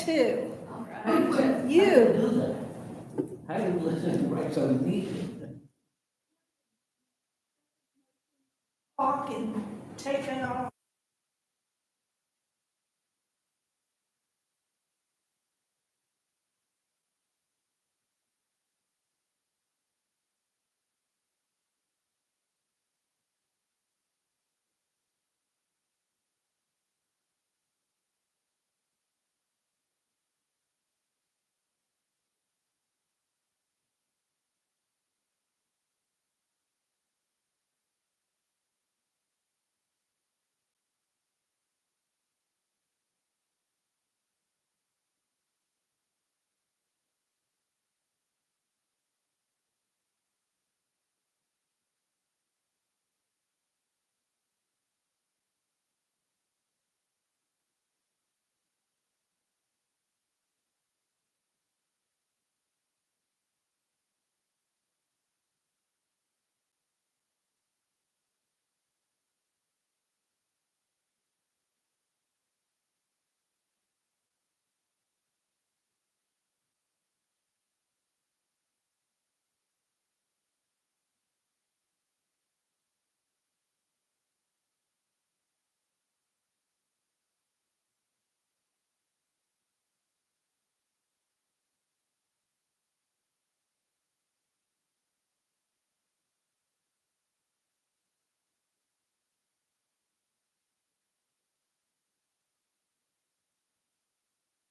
too. How do You, that? How do you listen to rights on meeting? talking, taking off.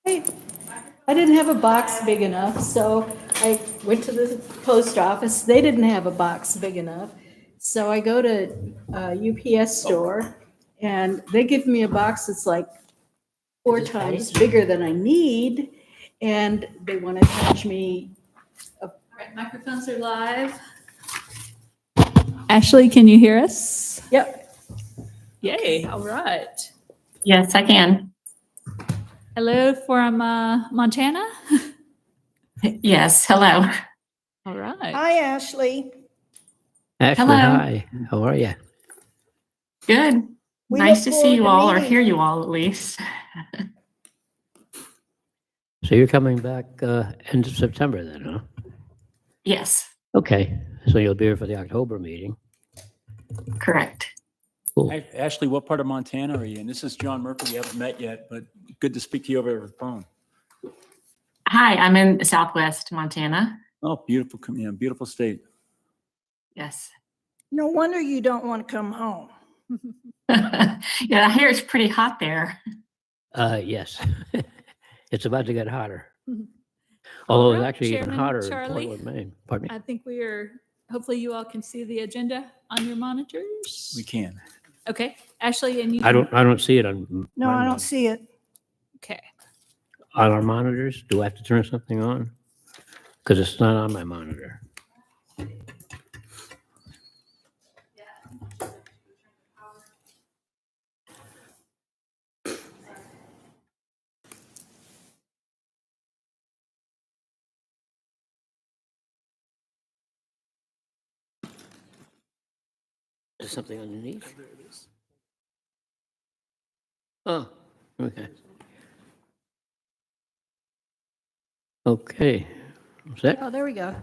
I didn't have a box big enough, so I went to the post office. They didn't have a box big enough. So I go to a UPS store and they give me a box that's like 4 times bigger than I need. And they want to charge me. Right, microphones are live. Ashley, can you hear us? Yep. Yay, all right. Yes, I can. Hello from Montana. Yes, hello. All right. Hi, Ashley. Ashley, Hello. hi. How are you? Good. We Nice look to see you forward to all or meeting hear you. you all at least. So you're coming back end of September then, huh? Yes, Okay, so you'll be here for the October meeting. correct. Cool. Hey, Ashley, what part of Montana are you in? This is John Murphy. We haven't met yet, but good to speak to you over the phone. Hi, I'm in Southwest Montana. Oh, beautiful, yeah, beautiful state. Yes. No wonder you don't want to come home. Yeah, I hear it's pretty hot there. Yes. It's about to get hotter. Mhm. Although All it's right, actually even Chairman hotter in Charlie. Portland, Maine. Pardon me? I think we are, hopefully you all can see the agenda on your monitors. We can. Okay, Ashley, and you. I don't see it on No, my I don't mon- see it. Okay. on our monitors. Do I have to turn something on? Because it's not on my monitor. Is something underneath? Oh, okay. Okay. Is that Oh, there we go.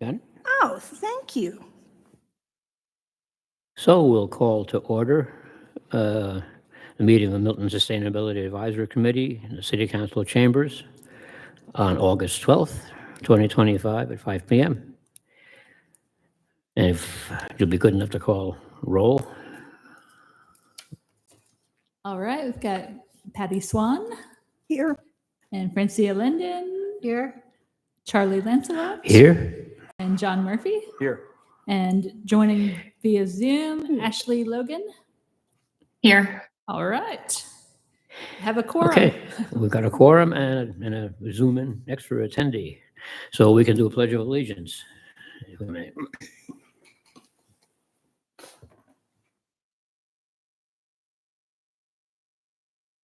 done? Oh, thank you. So we'll call to order the meeting of the Milton Sustainability Advisory Committee in the City Council chambers on August 12th, 2025 at 5 p.m. And if you'll be good enough to call roll. All right, we've got Patty Swan Here. and Francia Linden, Here. Charlie Lancelot, Here? and John Murphy. Here. And joining via Zoom, Ashley Logan. Here. All right. Have a quorum. Okay, we've got a quorum and a Zoom in extra attendee. So we can do a Pledge of Allegiance. If we may.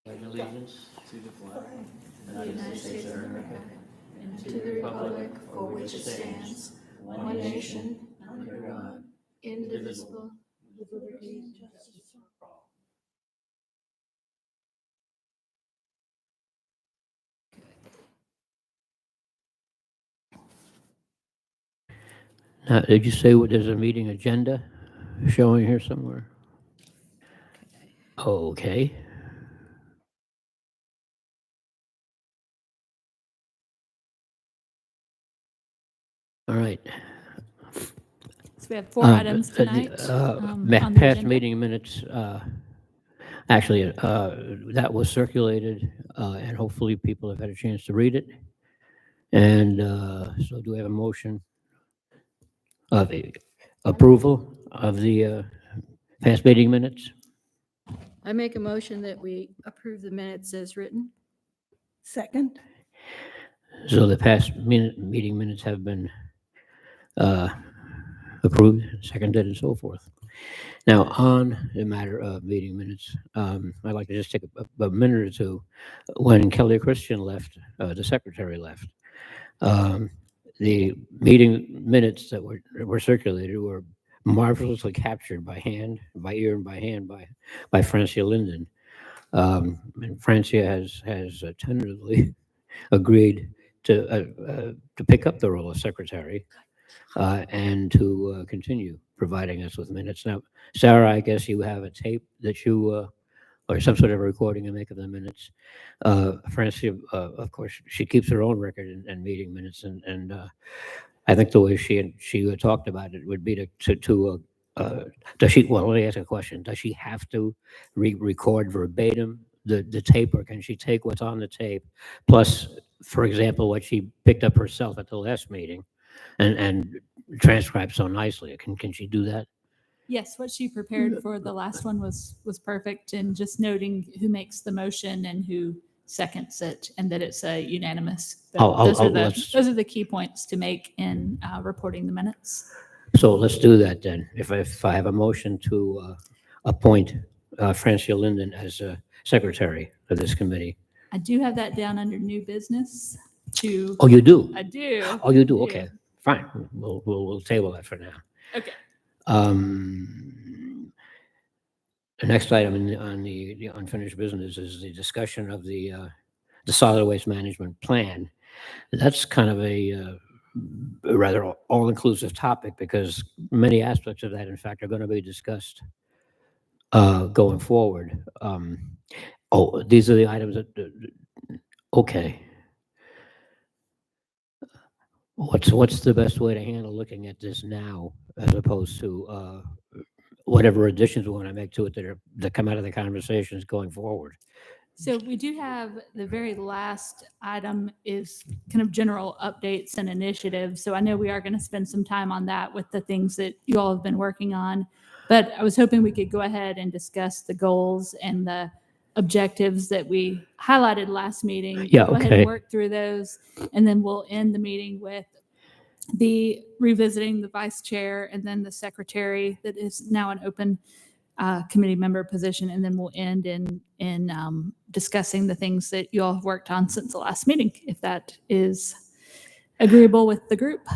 Pledge allegiance to the flag of the United States of America and to the republic for which it stands, one nation, under God, indivisible, with liberty and justice for all. Now, did you say there's a meeting agenda showing here somewhere? Okay. All right. So we have 4 items tonight on the Past agenda. meeting minutes, actually, that was circulated, and hopefully people have had a chance to read it. And so do we have a motion of approval of the past meeting minutes? I make a motion that we approve the minutes as written. Second. So the past meeting minutes have been approved, seconded, and so forth. Now, on the matter of meeting minutes, I'd like to just take a minute or two. When Kelly Christian left, the secretary left, the meeting minutes that were circulated were marvelously captured by hand, by ear, and by hand by Francia Linden. And Francia has tentatively agreed to pick up the role of secretary and to continue providing us with minutes. Now, Sarah, I guess you have a tape that you or some sort of recording and make of the minutes. Francia, of course, she keeps her own record and meeting minutes, and I think the way she talked about it would be does she? Well, let me ask a question. Does she have to record verbatim the tape, or can she take what's on the tape plus, for example, what she picked up herself at the last meeting, and transcribe so nicely? Can she do that? Yes, what she prepared for the last one was perfect, and just noting who makes the motion and who seconds it, and that it's a unanimous vote. Those are the key points to make in reporting the minutes. So let's do that then. If I have a motion to appoint Francia Linden as secretary of this committee. I do have that down under new business to. Oh, you do? I do. Oh, you do? I do. Okay, fine. We'll table that for now. Okay. The next item on the unfinished business is the discussion of the solid waste management plan. That's kind of a rather all-inclusive topic because many aspects of that, in fact, are going to be discussed going forward. These are the items that. Okay. What's the best way to handle looking at this now, as opposed to whatever additions we want to make to it that come out of the conversations going forward? So we do have the very last item is kind of general updates and initiatives. So I know we are going to spend some time on that with the things that you all have been working on. But I was hoping we could go ahead and discuss the goals and the objectives that we highlighted last meeting. Yeah, Go ahead okay. and work through those. And then we'll end the meeting with the revisiting the vice chair and then the secretary that is now an open committee member position, and then we'll end in discussing the things that you all have worked on since the last meeting, if that is agreeable with the group.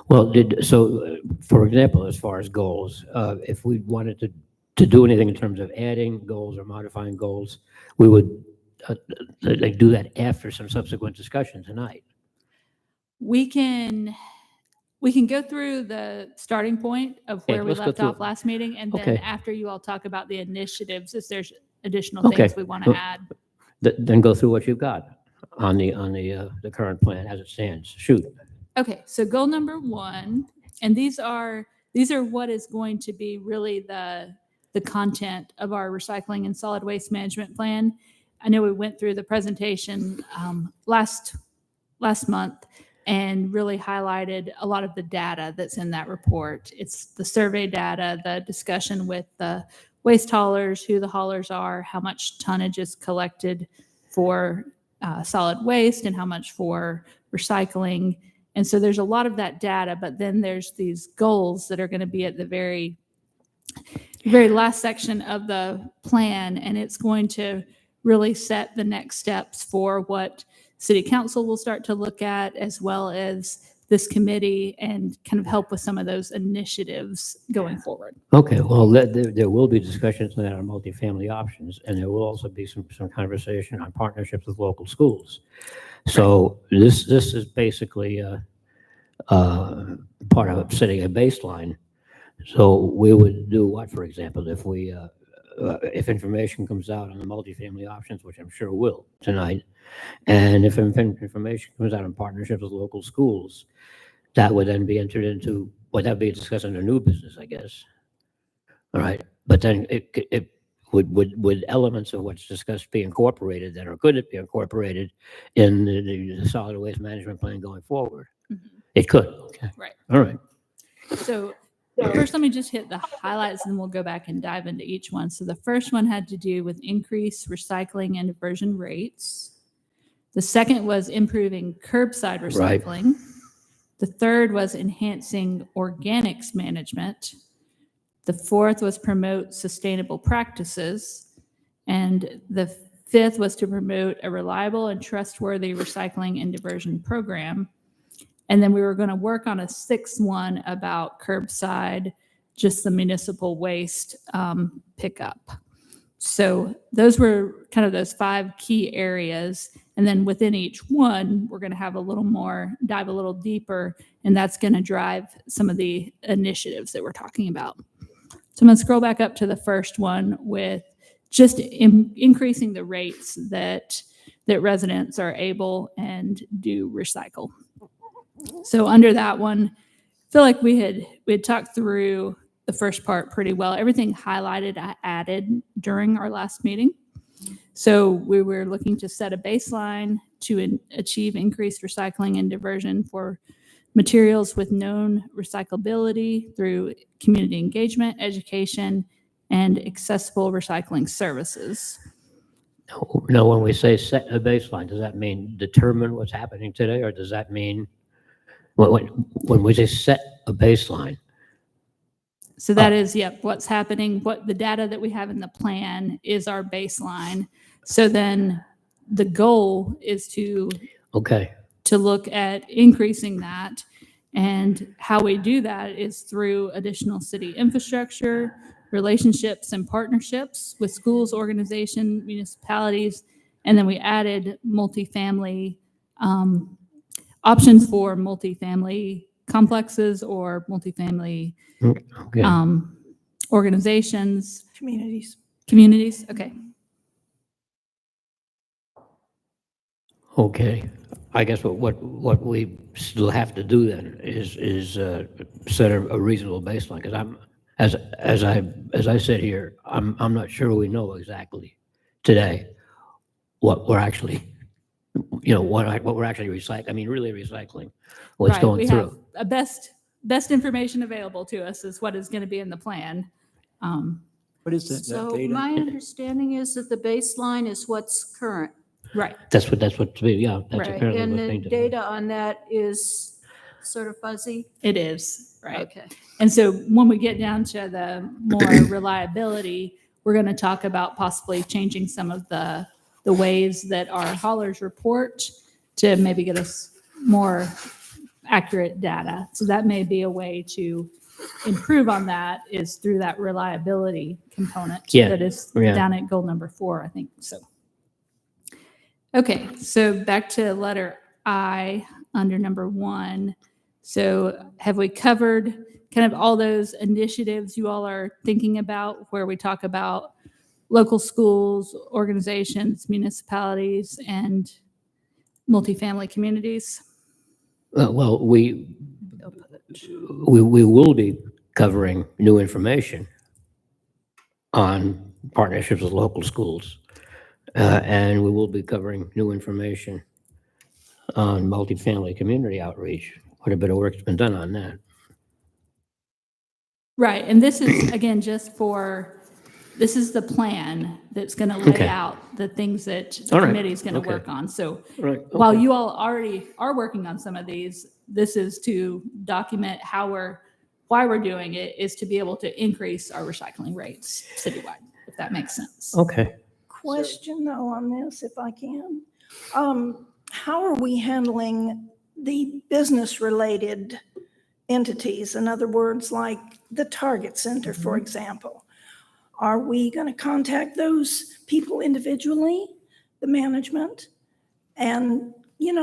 Well, for example, as far as goals, if we wanted to do anything in terms of adding goals or modifying goals, we would do that after some subsequent discussion tonight. We can go through the starting point of Okay, where we let's go left through off it. last meeting, and then Okay. after you all talk about the initiatives, if there's additional Okay. things we want to Well, add. Then go through what you've got on the current plan as it stands. Shoot. Okay, so goal number 1, and these are what is going to be really the content of our recycling and solid waste management plan. I know we went through the presentation last month and really highlighted a lot of the data that's in that report. It's the survey data, the discussion with the waste haulers, who the haulers are, how much tonnage is collected for solid waste and how much for recycling. And so there's a lot of that data, but then there's these goals that are going to be at the very last section of the plan, and it's going to really set the next steps for what City Council will start to look at, as well as this committee, and kind of help with some of those initiatives going forward. Okay, well, there will be discussions on that on multifamily options, and there will also be some conversation on partnerships with local schools. So this is basically part of setting a baseline. So we would do what, for example, if information comes out on the multifamily options, which I'm sure will tonight, and if information comes out on partnerships with local schools, that would then be entered into, would that be discussed under new business, I guess? All right, but then it would elements of what's discussed be incorporated then, or could it be incorporated in the solid waste management plan going forward? It could, okay. Right. All right. So first, let me just hit the highlights, and then we'll go back and dive into each one. So the first one had to do with increased recycling and diversion rates. The second was improving curbside Right. recycling. The third was enhancing organics management. The fourth was promote sustainable practices. And the fifth was to promote a reliable and trustworthy recycling and diversion program. And then we were going to work on a sixth one about curbside, just the municipal waste pickup. So those were kind of those 5 key areas. And then within each one, we're going to have a little more, dive a little deeper, and that's going to drive some of the initiatives that we're talking about. So I'm going to scroll back up to the first one with just increasing the rates that residents are able and do recycle. So under that one, I feel like we had talked through the first part pretty well. Everything highlighted, I added during our last meeting. So we were looking to set a baseline to achieve increased recycling and diversion for materials with known recyclability through community engagement, education, and accessible recycling services. Now, when we say set a baseline, does that mean determine what's happening today, or does that mean when we say set a baseline? So that is, what's happening, what the data that we have in the plan is our baseline. So then the goal is to look at increasing that. And how we do that is through additional city infrastructure, relationships and partnerships with schools, organizations, municipalities. And then we added multifamily options for multifamily complexes or multifamily organizations. Communities, okay. Okay. I guess what we still have to do then is set a reasonable baseline, because as I sit here, I'm not sure we know exactly today what we're actually, what we're actually recycling. I mean, really recycling, what's going we through. have a best information available to us is what is going to be in the plan. What is that So data? my understanding is that the baseline is what's current, Right. That's that's apparently and what's the being done. data on that is sort of fuzzy. It is, right. Okay. And so when we get down to the more reliability, we're going to talk about possibly changing some of the ways that our haulers report to maybe get us more accurate data. So that may be a way to improve on that, is through that reliability component that is down at goal number 4, I think. So, okay, so back to letter I under number 1. So have we covered kind of all those initiatives you all are thinking about, where we talk about local schools, organizations, municipalities, and multifamily communities? Well, we will be covering new information on partnerships with local schools, and we will be covering new information on multifamily community outreach. Quite a bit of work's been done on that. Right, and this is, again, this is the plan that's going to lay out the things that the committee is going to work on. So while you all already are working on some of these, this is to document why we're doing it, is to be able to increase our recycling rates citywide, if that makes sense. Okay. Question though on this, if I can. How are we handling the business-related entities? In other words, like the Target Center, for example. Are we going to contact those people individually, the management, and,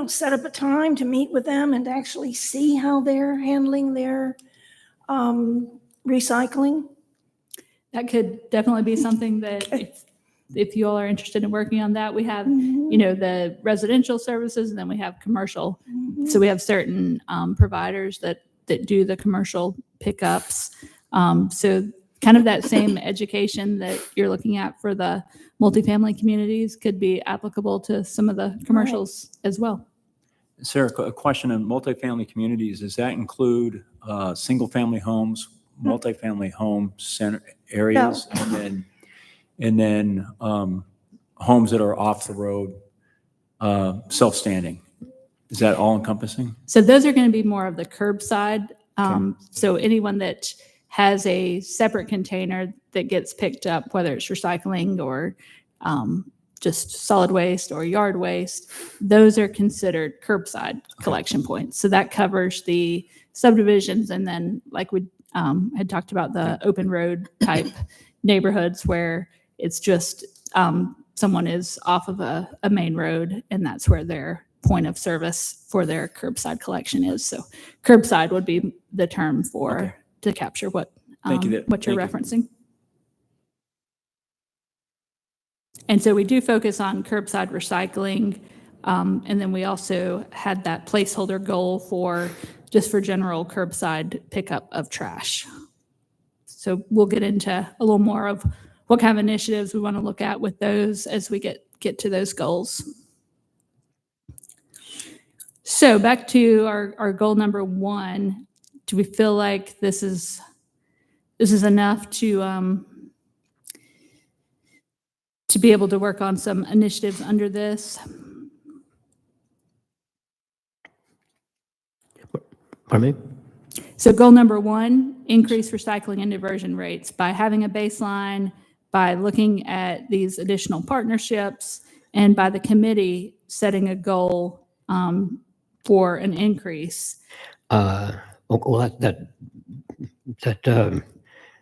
set up a time to meet with them and to actually see how they're handling their recycling? That could definitely be something that if you all are interested in working on that, we have, the residential services and then we have commercial. So we have certain providers that do the commercial pickups. So kind of that same education that you're looking at for the multifamily communities could be applicable to some of the commercials as well. Sarah, a question on multifamily communities. Does that include single-family homes, multifamily home center areas, and then homes that are off the road, self-standing? Is that all encompassing? So those are going to be more of the curbside. So anyone that has a separate container that gets picked up, whether it's recycling or just solid waste or yard waste, those are considered curbside collection points. So that covers the subdivisions, and then like we had talked about, the open road type neighborhoods where it's just someone is off of a main road, and that's where their point of service for their curbside collection is. So curbside would be the term for to capture what Thank you. what you're referencing. And so we do focus on curbside recycling. And then we also had that placeholder goal for general curbside pickup of trash. So we'll get into a little more of what kind of initiatives we want to look at with those as we get to those goals. So back to our goal number 1. Do we feel like this is enough to be able to work on some initiatives under this? Pardon me? So goal number 1, increase recycling and diversion rates by having a baseline, by looking at these additional partnerships, and by the committee setting a goal for an increase. Well, that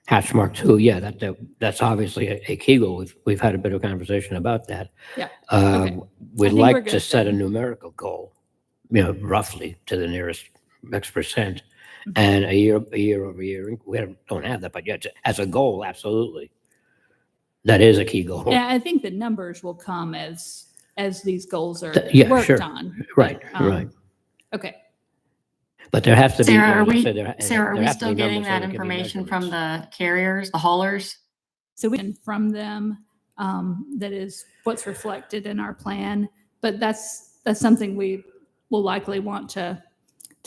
hash mark 2, yeah, that's obviously a key goal. We've had a bit of conversation about that. Yeah. We'd I think we're like to good set a then. numerical goal, roughly to the nearest X percent, and a year over year. We don't have that, but yet as a goal, absolutely, that is a key goal. Yeah, I think the numbers will come as these goals are Yeah, worked sure. on. Right, But, right. Okay. But there has to be. Sarah, like I are said, we have to still be getting numbers so that there can be information from measurements. the carriers, the haulers? So we from them, that is what's reflected in our plan. But that's something we will likely want to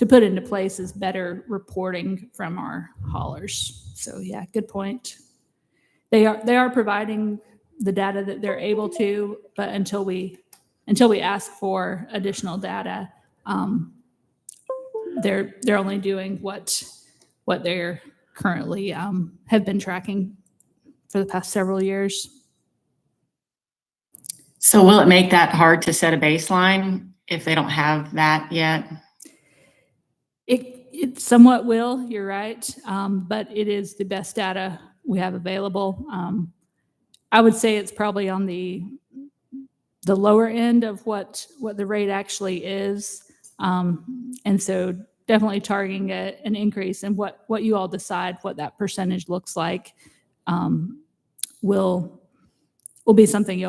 put into place, is better reporting from our haulers. So yeah, good point. They are providing the data that they're able to, but until we ask for additional data, they're only doing what they're currently have been tracking for the past several years. So will it make that hard to set a baseline if they don't have that yet? It somewhat will, you're right, but it is the best data we have available. I would say it's probably on the lower end of what the rate actually is, and so definitely targeting an increase. And what you all decide what that percentage looks like will be something you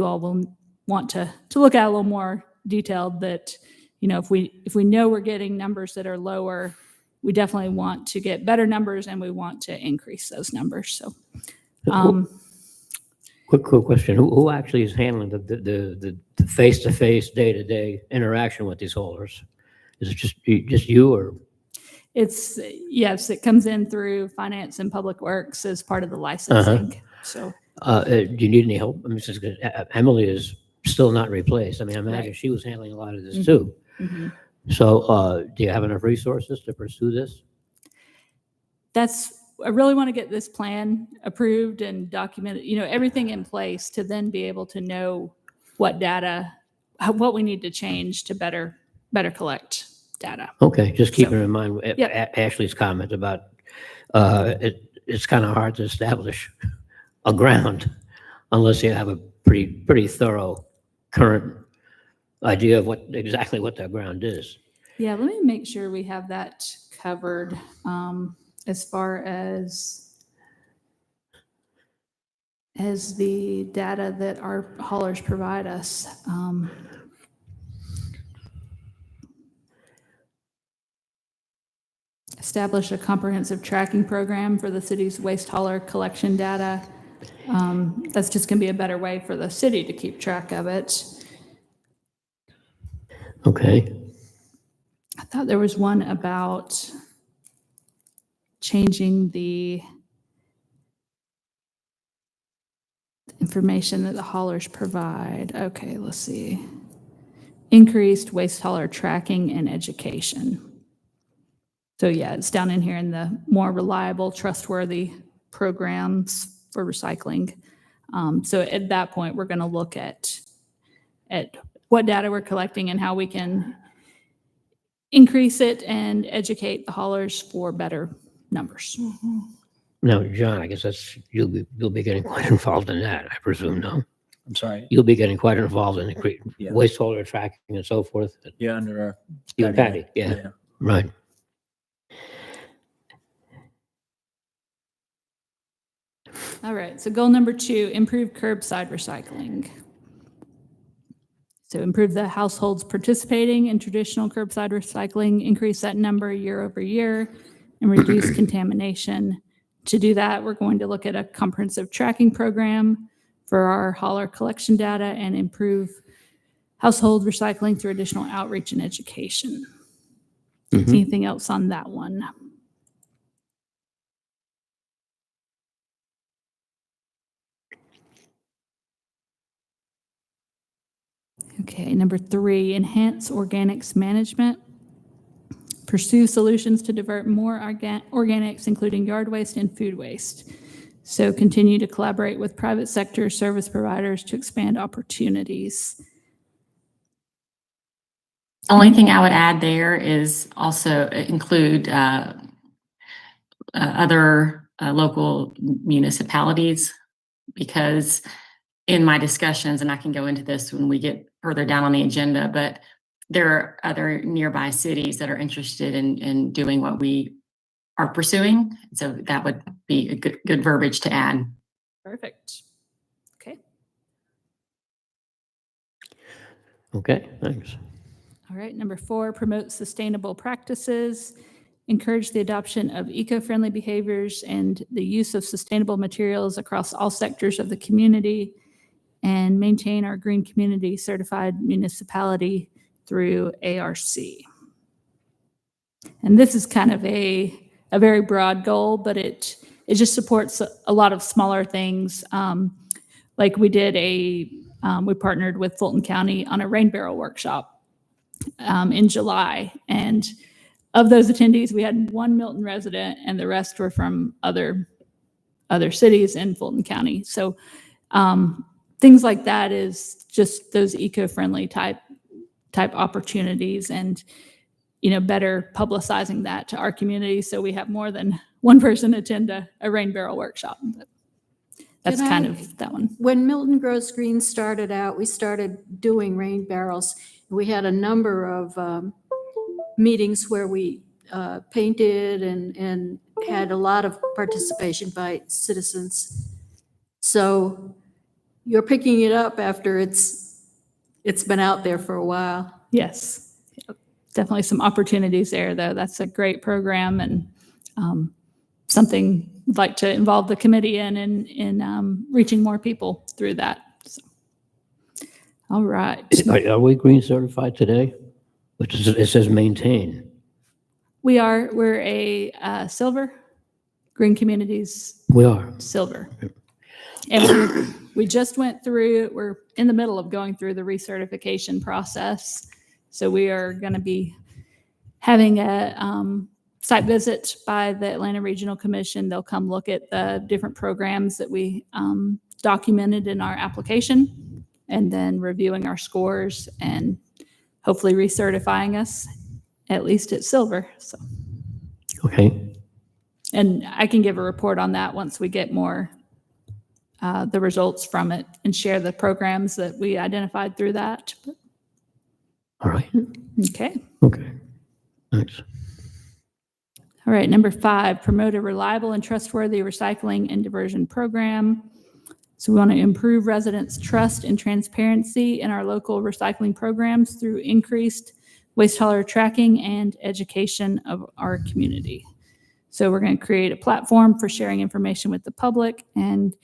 all will want to look at a little more detailed. That if we know we're getting numbers that are lower, we definitely want to get better numbers, and we want to increase those numbers. So, Quick question: Who actually is handling the face-to-face, day-to-day interaction with these haulers? Is it just you, or? Yes, it comes in through finance and public works as part of the licensing. So, Do you need any help? I mean, since Emily is still not replaced. I mean, I imagine Right. she was handling a lot of this too. mhm. So, do you have enough resources to pursue this? I really want to get this plan approved and documented, everything in place to then be able to know what what we need to change to better collect data. Okay, just keeping So, in mind Ashley's comment about it's kind of hard to establish a ground unless you have a pretty thorough current idea of exactly what that ground is. Yeah, let me make sure we have that covered as far as the data that our haulers provide us. Establish a comprehensive tracking program for the city's waste hauler collection data. That's just going to be a better way for the city to keep track of it. Okay. I thought there was one about changing the information that the haulers provide. Okay, let's see. Increased waste hauler tracking and education. So yeah, it's down in here in the more reliable, trustworthy programs for recycling. So at that point, we're going to look at what data we're collecting and how we can increase it and educate the haulers for better numbers. Now, John, I guess you'll be getting quite involved in that, I presume, no? I'm sorry. You'll be getting quite involved in the Yeah. waste hauler tracking and so forth. Yeah, under our. You and Patty, yeah, right. All right, so goal number 2, improve curbside recycling. So improve the households participating in traditional curbside recycling, increase that number year over year, and reduce contamination. To do that, we're going to look at a comprehensive tracking program for our hauler collection data and improve household recycling through additional outreach and education. Mhm. Anything else on that one? Okay, number 3, enhance organics management. Pursue solutions to divert more organics, including yard waste and food waste. So continue to collaborate with private sector service providers to expand opportunities. Only thing I would add there is also include other local municipalities, because in my discussions, and I can go into this when we get further down on the agenda, but there are other nearby cities that are interested in doing what we are pursuing. So that would be a good verbiage to add. Perfect. Okay. Okay, thanks. All right, number 4, promote sustainable practices, encourage the adoption of eco-friendly behaviors and the use of sustainable materials across all sectors of the community, and maintain our green community certified municipality through ARC. And this is kind of a very broad goal, but it just supports a lot of smaller things. Like we did we partnered with Fulton County on a rain barrel workshop in July. And of those attendees, we had 1 Milton resident and the rest were from other cities in Fulton County. So things like that is just those eco-friendly type opportunities, and better publicizing that to our community so we have more than one person attend a rain barrel workshop. But that's kind of that one. When Milton Grows Green started out, we started doing rain barrels. We had a number of meetings where we painted and had a lot of participation by citizens. So you're picking it up after it's been out there for a while. Yes, definitely some opportunities there, though. That's a great program, and something I'd like to involve the committee in reaching more people through that. So. All right. Are we green certified today? It says maintain. We're a silver, Green Communities We are. silver. And we just went through, we're in the middle of going through the recertification process. So we are going to be having a site visit by the Atlanta Regional Commission. They'll come look at the different programs that we documented in our application, and then reviewing our scores and hopefully recertifying us at least at silver. So, Okay. and I can give a report on that once we get more the results from it and share the programs that we identified through that. All right. Okay. Okay. Thanks. All right, number 5, promote a reliable and trustworthy recycling and diversion program. So we want to improve residents' trust and transparency in our local recycling programs through increased waste hauler tracking and education of our community. So we're going to create a platform for sharing information with the public and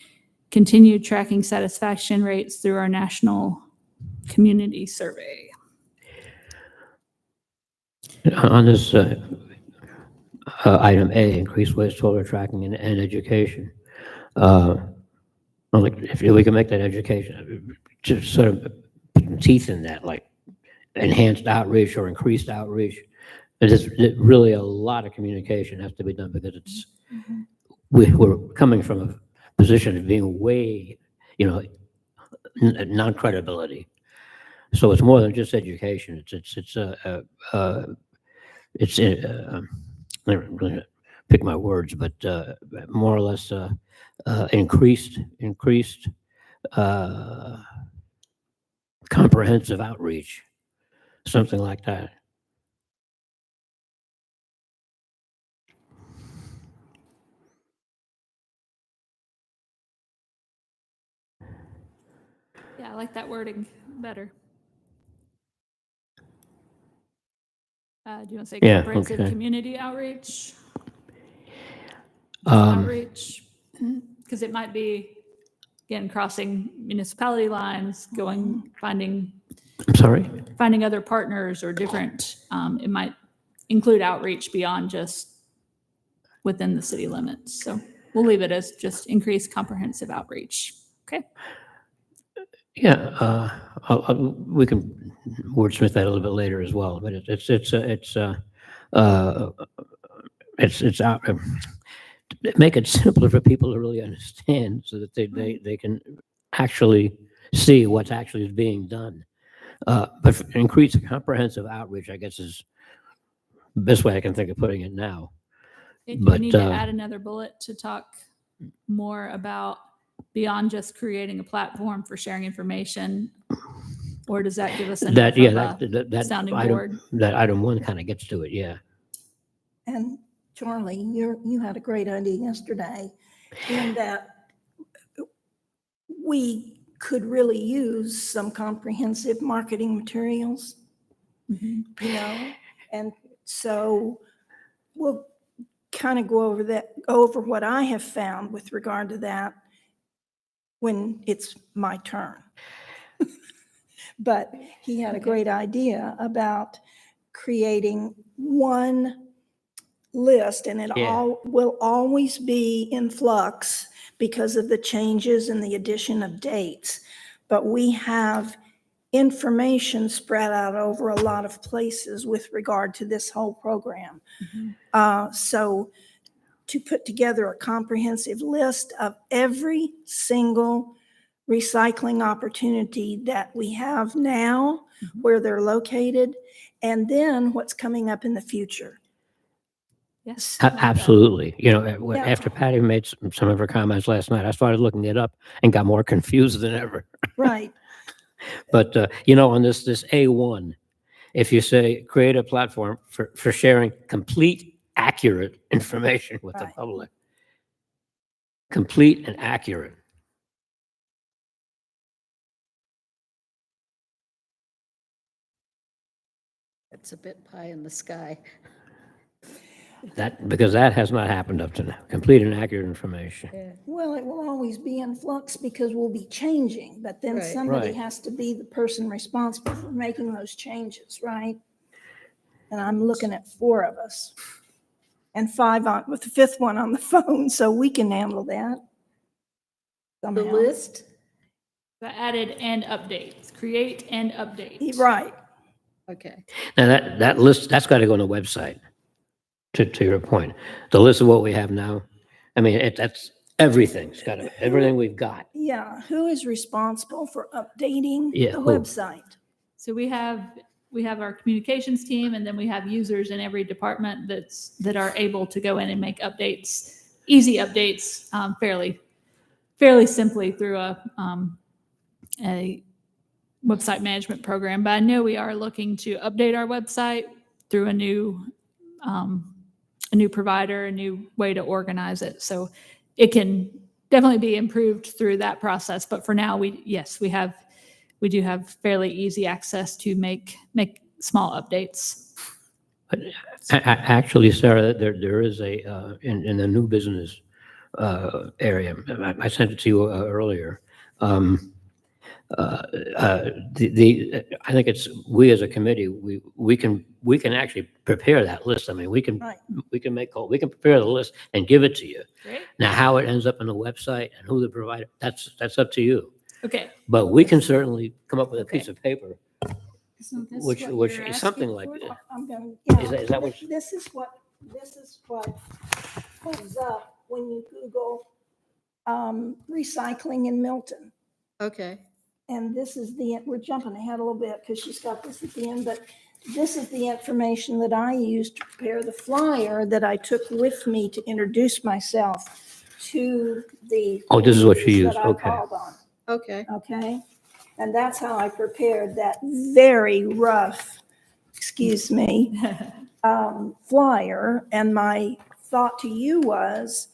continue tracking satisfaction rates through our national community survey. On this item A, increased waste hauler tracking and education. Well, like, if we can make that education, just sort of put some teeth in that, like enhanced outreach or increased outreach. There's really a lot of communication has to be done because it's, we're coming from a position of being way, non-credibility. So it's more than just education. I don't really pick my words, but more or less increased comprehensive outreach, something like that. Yeah, I like that wording better. Do you want to say Yeah, comprehensive okay. community outreach? Um, Outreach, because it might be, again, crossing municipality lines, finding I'm sorry? other partners or different, it might include outreach beyond just within the city limits. So we'll leave it as just increased comprehensive outreach. Okay. Yeah, we can wordsmith that a little bit later as well, but it's out. Make it simpler for people to really understand so that they can actually see what's actually being done. But increase comprehensive outreach, I guess, is the best way I can think of putting it now. Do we But, need to add another bullet to talk more about beyond just creating a platform for sharing information? Or does that give us enough that sounding item, board? that item 1 kind of gets to it, yeah. And Charlie, you had a great idea yesterday in that we could really use some comprehensive marketing materials, and so we'll kind of go over what I have found with regard to that when it's my turn. But he had a great idea about creating one list, and it Yeah. will always be in flux because of the changes and the addition of dates. But we have information spread out over a lot of places with regard to this whole program. So to put together a comprehensive list of every single recycling opportunity that we have now, where they're located, and then what's coming up in the future. Yes. Absolutely. Yeah. After Patty made some of her comments last night, I started looking it up and got more confused than ever. Right. But, on this A1, if you say create a platform for sharing complete, accurate information with the Right. public, complete and accurate. It's a bit pie in the sky. Because that has not happened up to now. Complete and accurate information. Well, it will always be in flux because we'll be changing, but then Right. somebody Right. has to be the person responsible for making those changes, right? And I'm looking at 4 of us and 5 with the 5th one on the phone, so we can handle that. The somehow. list? I added and updates, create and update. Right. Okay. Now that list, that's got to go on the website. To your point, the list of what we have now, I mean, that's everything. It's got everything we've got. Yeah. Who is responsible for updating Yeah, the who? website? So we have our communications team, and then we have users in every department that are able to go in and make updates, easy updates, fairly simply through a website management program, but I know we are looking to update our website through a new provider, a new way to organize it. So it can definitely be improved through that process. But for now, we do have fairly easy access to make small updates. Actually, Sarah, there is in the new business area, I sent it to you earlier. I think it's, we as a committee, we can actually prepare that list. I mean, we can Right. prepare the list and give it to you. Great. Now, how it ends up on the website and who the provider, that's up to you. Okay. But we can certainly come up with a Okay. piece of paper, So this which what is you're something asking like for? that. I'm gonna, Is that what? this is what comes up when you Google recycling in Milton. Okay. And this is we're jumping ahead a little bit because she's got this at the end, but this is the information that I used to prepare the flyer that I took with me to introduce myself to the. Oh, this is what you communities used, that I okay. called on, Okay. okay? And that's how I prepared that very rough, excuse me, flyer. And my thought to you was,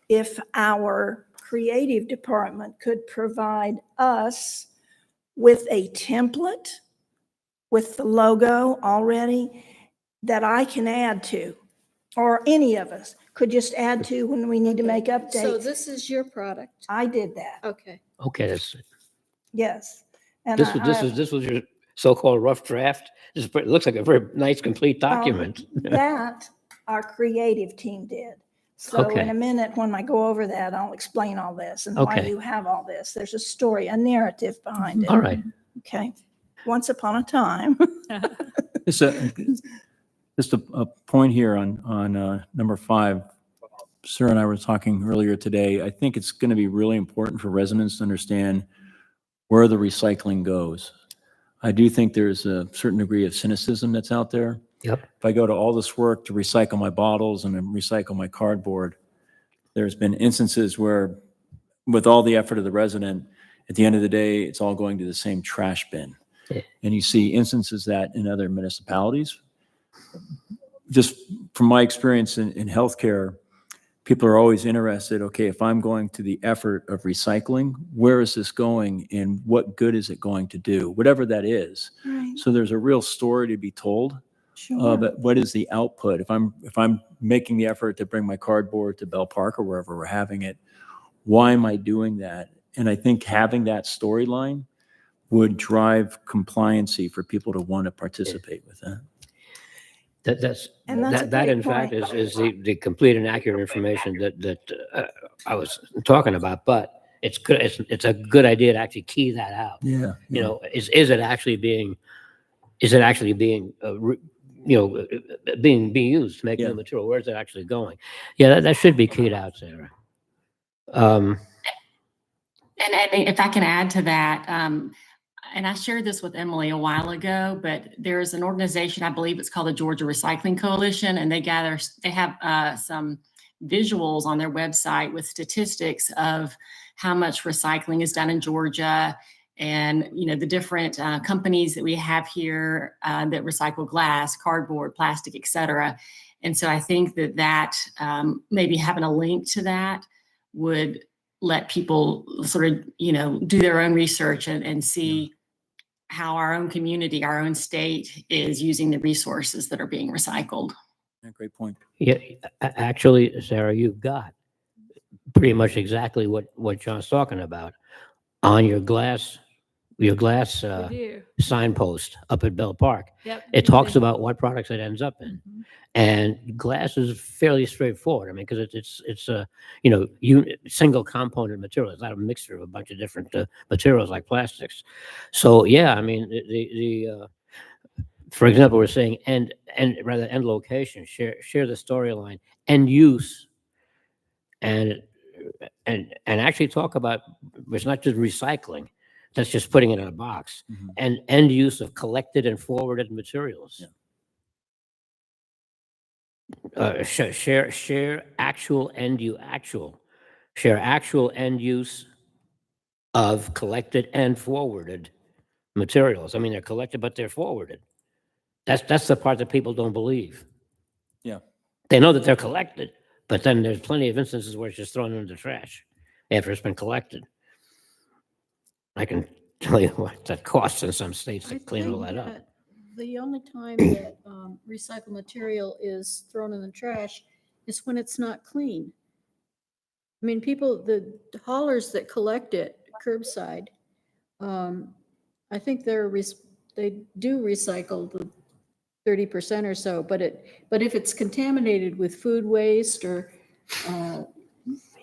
if our creative department could provide us with a template with the logo already that I can add to, or any of us could just add to when we need to make So updates. this is your product? I did that, Okay. Okay, that's, yes. And this was your so-called rough draft. It looks like a very nice, complete document. That our creative team did. So in Okay. a minute, when I go over that, I'll explain all this and why Okay. you have all this. There's a story, a narrative behind it. All right. Okay. Once upon a time. Just a point here on number 5. Sarah and I were talking earlier today. I think it's going to be really important for residents to understand where the recycling goes. I do think there's a certain degree of cynicism that's out there. Yep. If I go to all this work to recycle my bottles and then recycle my cardboard, there's been instances where, with all the effort of the resident, at the end of the day, it's all going to the same trash bin. Yeah. And you see instances that in other municipalities. Just from my experience in healthcare, people are always interested, okay, if I'm going to the effort of recycling, where is this going and what good is it going to do? Whatever that is. Right, So there's a real story to be told. sure. But what is the output? If I'm making the effort to bring my cardboard to Bell Park or wherever we're having it, why am I doing that? And I think having that storyline would drive compliancy for people to want to participate with that. That's And that's a that in great fact point. is the complete and accurate information that I was talking about. But it's good. It's a good idea to actually key that out. Yeah. You know, is it actually being being used to make Yeah. new material? Where is it actually going? Yeah, that should be keyed out, Sarah. And if I can add to that, and I shared this with Emily a while ago, but there's an organization, I believe it's called the Georgia Recycling Coalition, and they have some visuals on their website with statistics of how much recycling is done in Georgia, and the different companies that we have here that recycle glass, cardboard, plastic, et cetera. And so I think that maybe having a link to that would let people sort of, do their own research and see how our own community, our own state is using the resources that are being recycled. Yeah, great point. Yeah, actually, Sarah, you've got pretty much exactly what John's talking about on your glass We do. signpost up at Bell Park. Yep. It talks about what products it ends up in. Mhm. And glass is fairly straightforward. I mean, because it's a single component material. It's not a mixture of a bunch of different materials like plastics. So yeah, I mean the for example, we're saying end location, share the storyline, end use, and actually talk about, it's not just recycling. That's just putting it in a box. Mhm. And end use of collected and forwarded materials. Yeah. Share actual end use of collected and forwarded materials. I mean, they're collected, but they're forwarded. That's the part that people don't believe. Yeah. They know that they're collected, but then there's plenty of instances where it's just thrown in the trash after it's been collected. I can tell you what that costs in some states to I clean all think that up. that the only time that recycled material is thrown in the trash is when it's not clean. I mean, the haulers that collect it curbside, I think they do recycle the 30% or so, but if it's contaminated with food waste or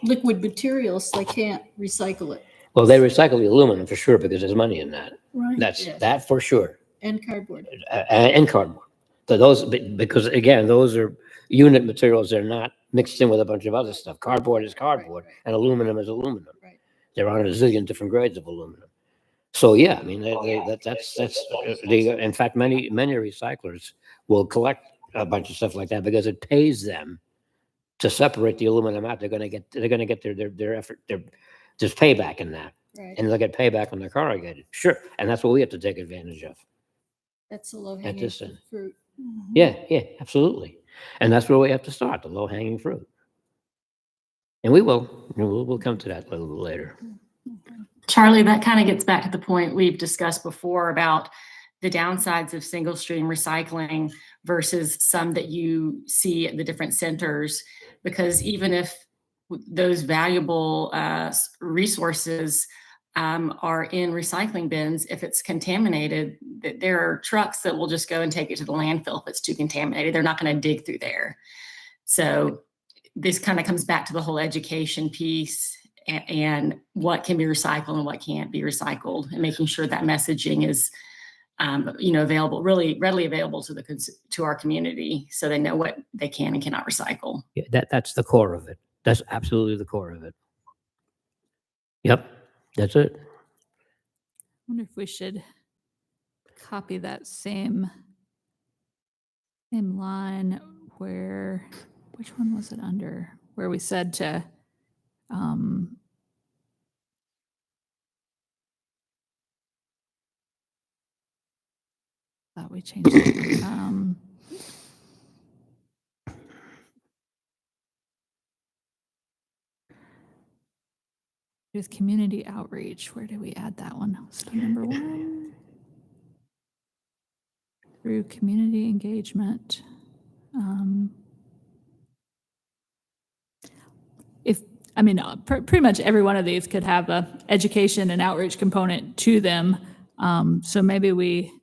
liquid materials, they can't recycle it. Well, they recycle the aluminum for sure because there's money in that. Right. That's Yes. that for sure. And cardboard. And cardboard. So those, because again, those are unit materials. They're not mixed in with a bunch of other stuff. Cardboard is cardboard, Right. and aluminum is aluminum. Right. There are a zillion different grades of aluminum. So yeah, I mean, in fact, many recyclers will collect a bunch of stuff like that because it pays them to separate the aluminum out. They're going to get their effort, there's payback in that, Right. and they'll get payback on their corrugated. Sure, and that's what we have to take advantage of. That's a low At hanging this end. fruit. Yeah, absolutely. And that's where we have to start, the low hanging fruit. And we'll come to that a little bit later. Charlie, that kind of gets back to the point we've discussed before about the downsides of single stream recycling versus some that you see at the different centers. Because even if those valuable resources are in recycling bins, if it's contaminated, there are trucks that will just go and take it to the landfill if it's too contaminated. They're not going to dig through there. So this kind of comes back to the whole education piece and what can be recycled and what can't be recycled, and making sure that messaging is available, really readily available to our community, so they know what they can and cannot recycle. Yeah, that's the core of it. That's absolutely the core of it. Yep, that's it. I wonder if we should copy that same line which one was it under? Where we said to, thought we changed it. It was community outreach. Where did we add that one? Was it number 1? Through community engagement. Pretty much every one of these could have a education and outreach component to them. So maybe we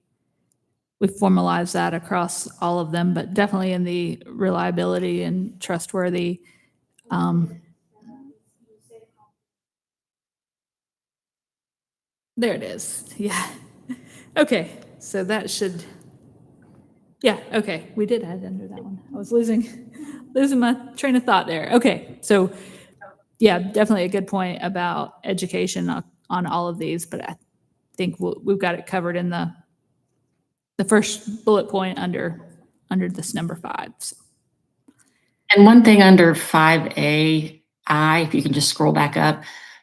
formalize that across all of them, but definitely in the reliability and trustworthy. There it is. Yeah. Okay. So that should. Yeah. Okay. We did add under that one. I was losing my train of thought there. Okay. So yeah, definitely a good point about education on all of these, but I think we've got it covered in the first bullet point under this number 5. So. And one thing under 5A, if you can just scroll back up.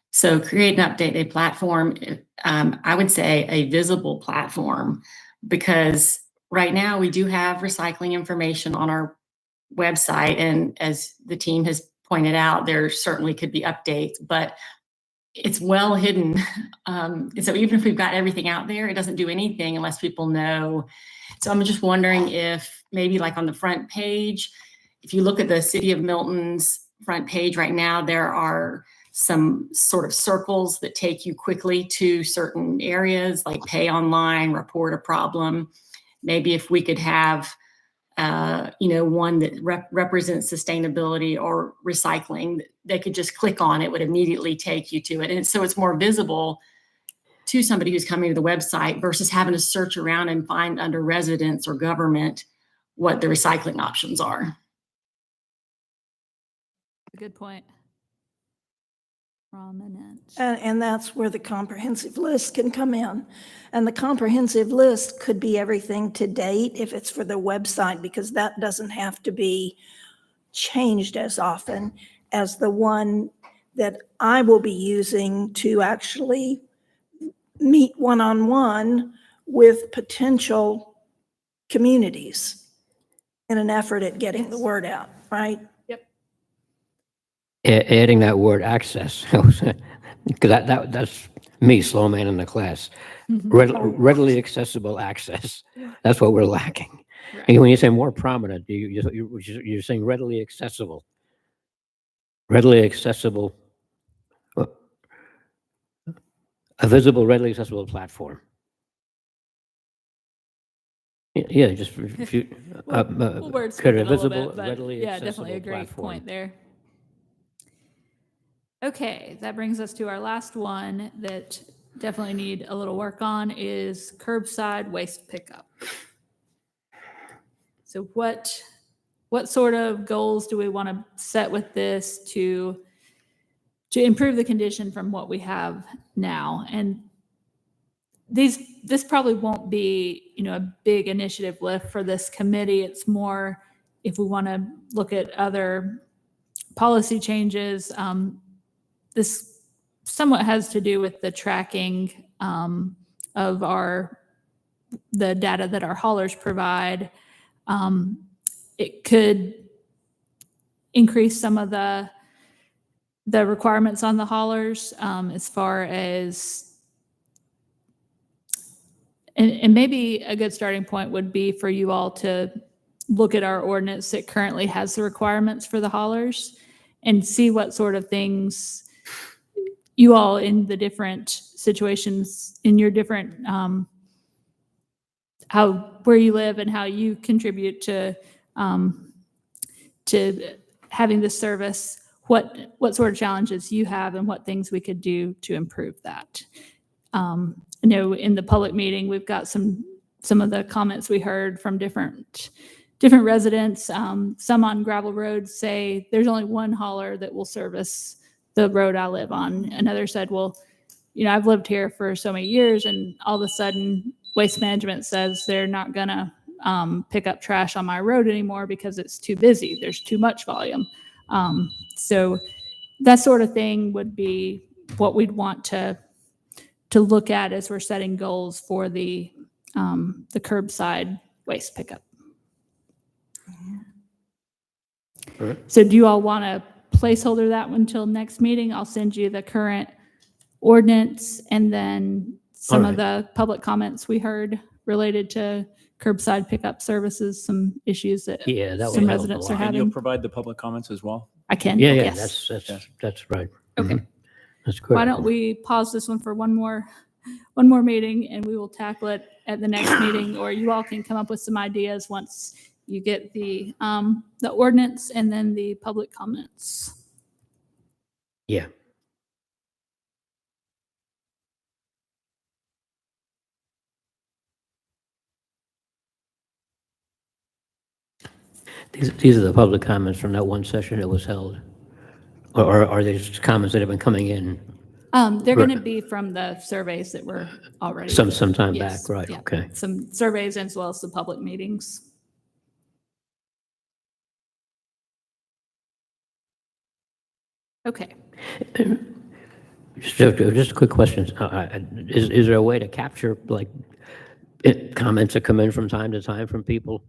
So create and update a platform. I would say a visible platform, because right now we do have recycling information on our website. And as the team has pointed out, there certainly could be updates, but it's well hidden. So even if we've got everything out there, it doesn't do anything unless people know. So I'm just wondering if maybe like on the front page, if you look at the City of Milton's front page right now, there are some sort of circles that take you quickly to certain areas like pay online, report a problem. Maybe if we could have, one that represents sustainability or recycling, they could just click on it, would immediately take you to it. And so it's more visible to somebody who's coming to the website versus having to search around and find under residents or government what the recycling options are. A good point. Prominent. And that's where the comprehensive list can come in. And the comprehensive list could be everything to date if it's for the website, because that doesn't have to be changed as often as the one that I will be using to actually meet one-on-one with potential communities in an effort at getting the word out, right? Adding that word access, because that's me, slow man in the class. Readily accessible access. That's what we're lacking. Right. And when you say more prominent, you're saying readily accessible. Readily accessible, uh, a visible, readily accessible platform. Yeah, just if you. We'll wordsmith could it a a little visible, bit, but readily yeah, accessible definitely a great platform. point there. Okay, that brings us to our last one that definitely need a little work on is curbside waste pickup. So what sort of goals do we want to set with this to improve the condition from what we have now? And this probably won't be, a big initiative lift for this committee. It's more if we want to look at other policy changes. This somewhat has to do with the tracking of the data that our haulers provide. It could increase some of the requirements on the haulers as far as, and maybe a good starting point would be for you all to look at our ordinance that currently has the requirements for the haulers and see what sort of things you all in the different situations in your different where you live and how you contribute to having this service, what sort of challenges you have and what things we could do to improve that. I know in the public meeting we've got some of the comments we heard from different residents. Some on gravel roads say there's only one hauler that will service the road I live on. Another said, well, I've lived here for so many years and all of a sudden Waste Management says they're not gonna pick up trash on my road anymore because it's too busy. There's too much volume. So that sort of thing would be what we'd want to look at as we're setting goals for the curbside waste pickup. All right. So do you all want to placeholder that one until next meeting? I'll send you the current ordinance and then some of the public comments we heard related to curbside pickup services, some issues that Yeah, that would some help a residents are lot. And you'll having. provide the public comments as well? I can. Yeah, Yes. that's right. Okay. Mhm. That's critical. Why don't we pause this one for one more meeting and we will tackle it at the next meeting, or you all can come up with some ideas once you get the ordinance and then the public comments. Yeah. These are the public comments from that one session that was held? Or are they just comments that have been coming in They're going to be from the surveys that were already. some time Yes, back? Right, yeah. okay. Some surveys as well as the public meetings. Okay. Just a quick question. Is there a way to capture comments that come in from time to time from people?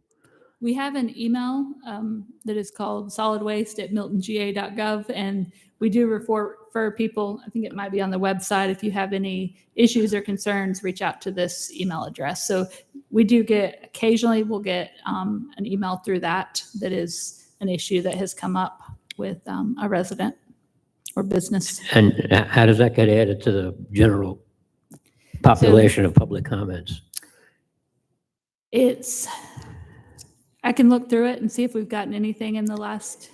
We have an email that is called solidwaste@miltonga.gov, and we do refer people. I think it might be on the website. If you have any issues or concerns, reach out to this email address. So we do occasionally we'll get an email through that is an issue that has come up with a resident or business. And how does that get added to the general population of public comments? I can look through it and see if we've gotten anything in the last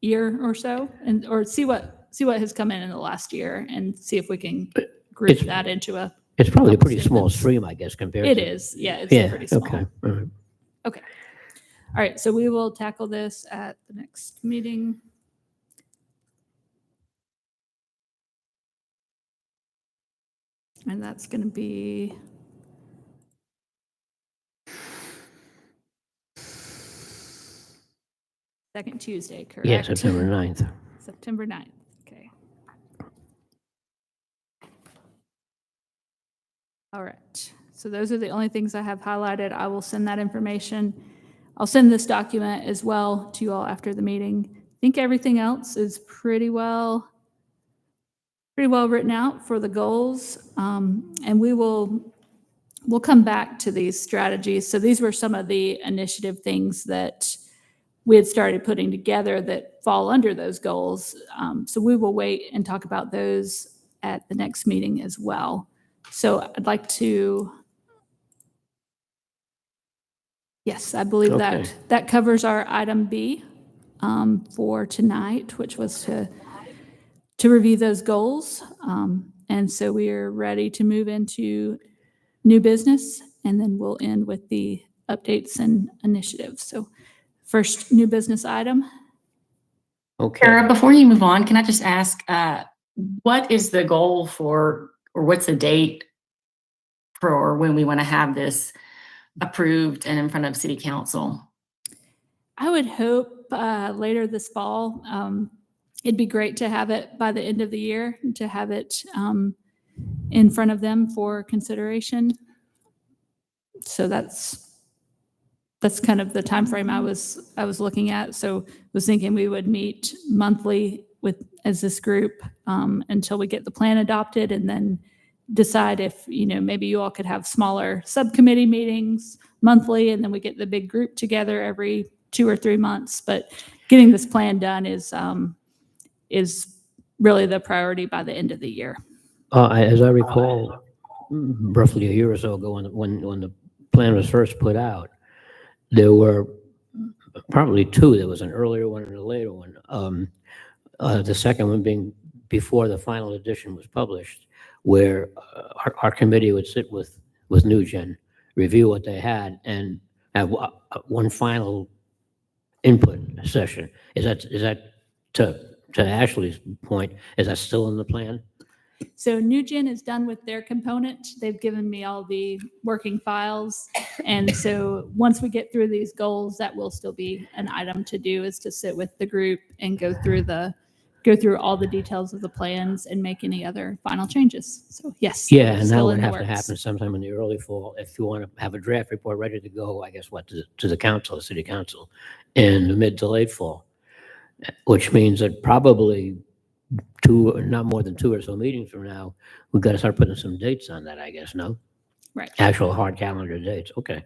year or so, or see what has come in the last year, and see if we can group that into a. It's probably a couple pretty small statements. stream, I guess, compared It to. is, yeah, it's Yeah, pretty small. okay. All right. Okay. All right, so we will tackle this at the next meeting. And that's going to be second Tuesday, correct? Yeah, September 9th. September 9th. All right. So those are the only things I have highlighted. I will send that information. I'll send this document as well to you all after the meeting. I think everything else is pretty well written out for the goals. And we'll come back to these strategies. So these were some of the initiative things that we had started putting together that fall under those goals. So we will wait and talk about those at the next meeting as well. So I'd like to, yes, I believe Okay. that covers our item B for tonight, which was to review those goals. And so we are ready to move into new business, and then we'll end with the updates and initiatives. So first new business item. Okay. Sarah, before you move on, can I just ask, what is the goal for, or what's the date for when we want to have this approved and in front of city council? I would hope later this fall. It'd be great to have it by the end of the year, to have it in front of them for consideration. So that's kind of the time frame I was looking at. So was thinking we would meet monthly as this group until we get the plan adopted, and then decide if, maybe you all could have smaller subcommittee meetings monthly, and then we get the big group together every 2 or 3 months. But getting this plan done is really the priority by the end of the year. As I recall, roughly a year or so ago, when the plan was first put out, there were probably two. There was an earlier one and a later one. The second one being before the final edition was published, where our committee would sit with NewGen, review what they had, and have one final input session. Is that to Ashley's point? Is that still in the plan? So NewGen is done with their component. They've given me all the working files. And so once we get through these goals, that will still be an item to do, is to sit with the group and go through all the details of the plans and make any other final changes. So yes. Yeah, and that still would in the have to works. happen sometime in the early fall if you want to have a draft report ready to go, I guess, to the council, the city council, in the mid to late fall, which means that probably not more than 2 or so meetings from now, we've got to start putting some dates on that, I guess, no? Right. Actual hard calendar dates, okay.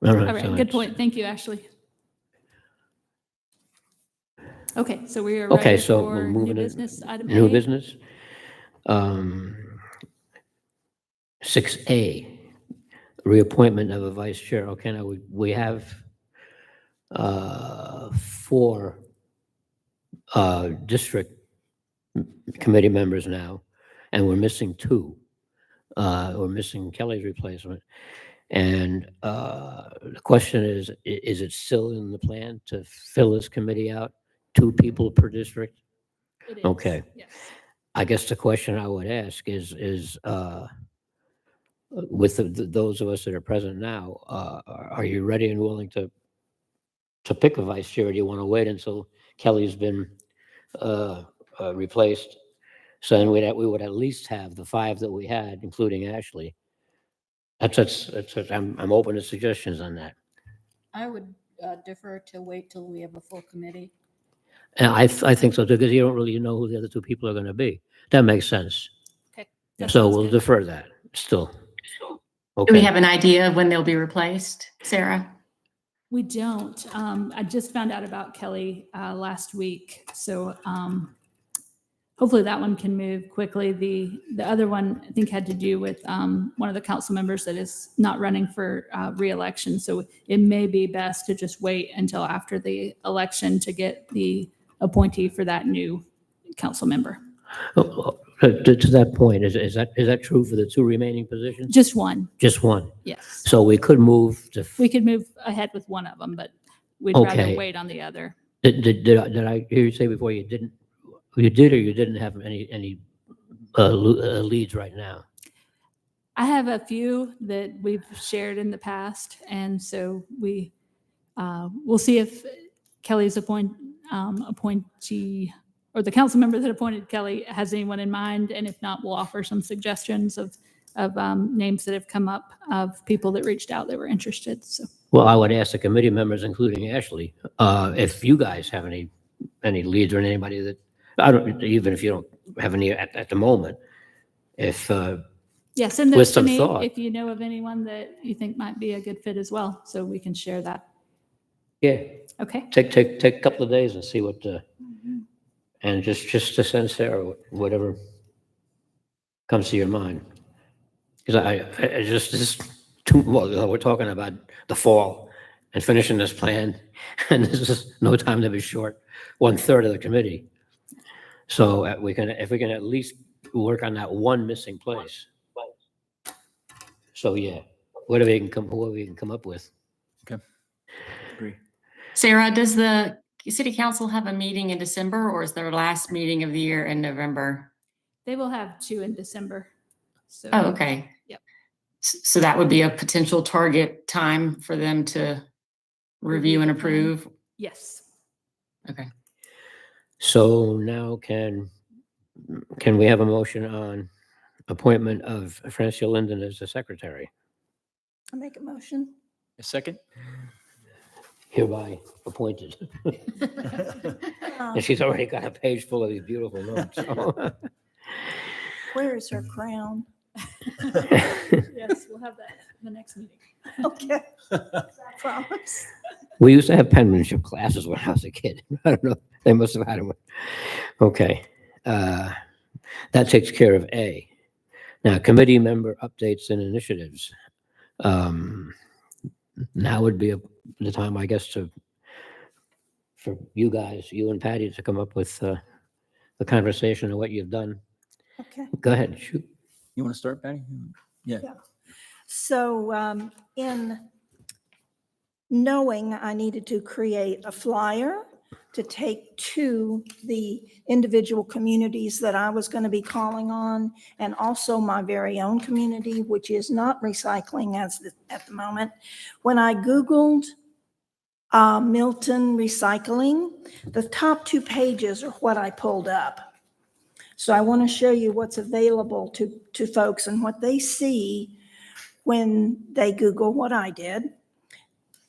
All All right, right. so Good it's- point. Thank you, Ashley. Okay, so we are Okay, ready so for we're new moving in. business item New A. business. 6A, reappointment of a vice chair. Okay, now we have 4 district committee members now, and we're missing 2. We're missing Kelly's replacement. And the question is it still in the plan to fill this committee out, 2 people per district? It is. Okay. Yes. I guess the question I would ask is with those of us that are present now, are you ready and willing to pick a vice chair? Or do you want to wait until Kelly's been replaced? So then we would at least have the 5 that we had, including Ashley. I'm open to suggestions on that. I would defer to wait till we have a full committee. And I think so too, because you don't really know who the other 2 people are going to be. That makes sense. Okay. That So sounds we'll good. defer that still. Do we Okay. have an idea of when they'll be replaced, Sarah? We don't. I just found out about Kelly last week, so hopefully that one can move quickly. The other one, I think, had to do with one of the council members that is not running for reelection. So it may be best to just wait until after the election to get the appointee for that new council member. To that point, is that true for the 2 remaining positions? Just one, Just one. yes. So we could move to. We could move ahead with one of them, but we'd rather Okay. wait on the other. Did I hear you say before you did or you didn't have any leads right now? I have a few that we've shared in the past, and so we'll see if Kelly's appointee or the council member that appointed Kelly has anyone in mind, and if not, we'll offer some suggestions of names that have come up of people that reached out that were interested. So Well, I would ask the committee members, including Ashley, if you guys have any leads or anybody that, I don't, even if you don't have any at the moment, if, yeah, send With those to some me thought. if you know of anyone that you think might be a good fit as well, so we can share that. yeah, Okay. take a couple of days and see what, and just to send Sarah whatever comes to your mind. Because I just too, well, we're talking about the fall and finishing this plan, and this is no time to be short 1/3 of the committee. So if we can at least work on that one missing place. So yeah, whatever we can come up with. Okay. Agree. Sarah, does the city council have a meeting in December, or is their last meeting of the year in November? They will have 2 in December. So, Oh, okay. Yep. So that would be a potential target time for them to review and the plan. approve? Yes. Okay. So now can we have a motion on appointment of Francia Linden as the secretary? I make a motion. A second? Hereby appointed. And she's already got a page full of these beautiful notes. So. Where is her crown? Yes, we'll have that in the next meeting. Okay. I promise. We used to have penmanship classes when I was a kid. I don't know. They must have had one. Okay. That takes care of A. Now, committee member updates and initiatives. Now would be the time, I guess, for you guys, you and Patty, to come up with the conversation of what you've done. Okay. Go ahead. Shoot. You want to start, Patty? Yeah. So in knowing I needed to create a flyer to take to the individual communities that I was going to be calling on, and also my very own community, which is not recycling at the moment. When I Googled Milton recycling, the top 2 pages are what I pulled up. So I want to show you what's available to folks and what they see when they Google what I did.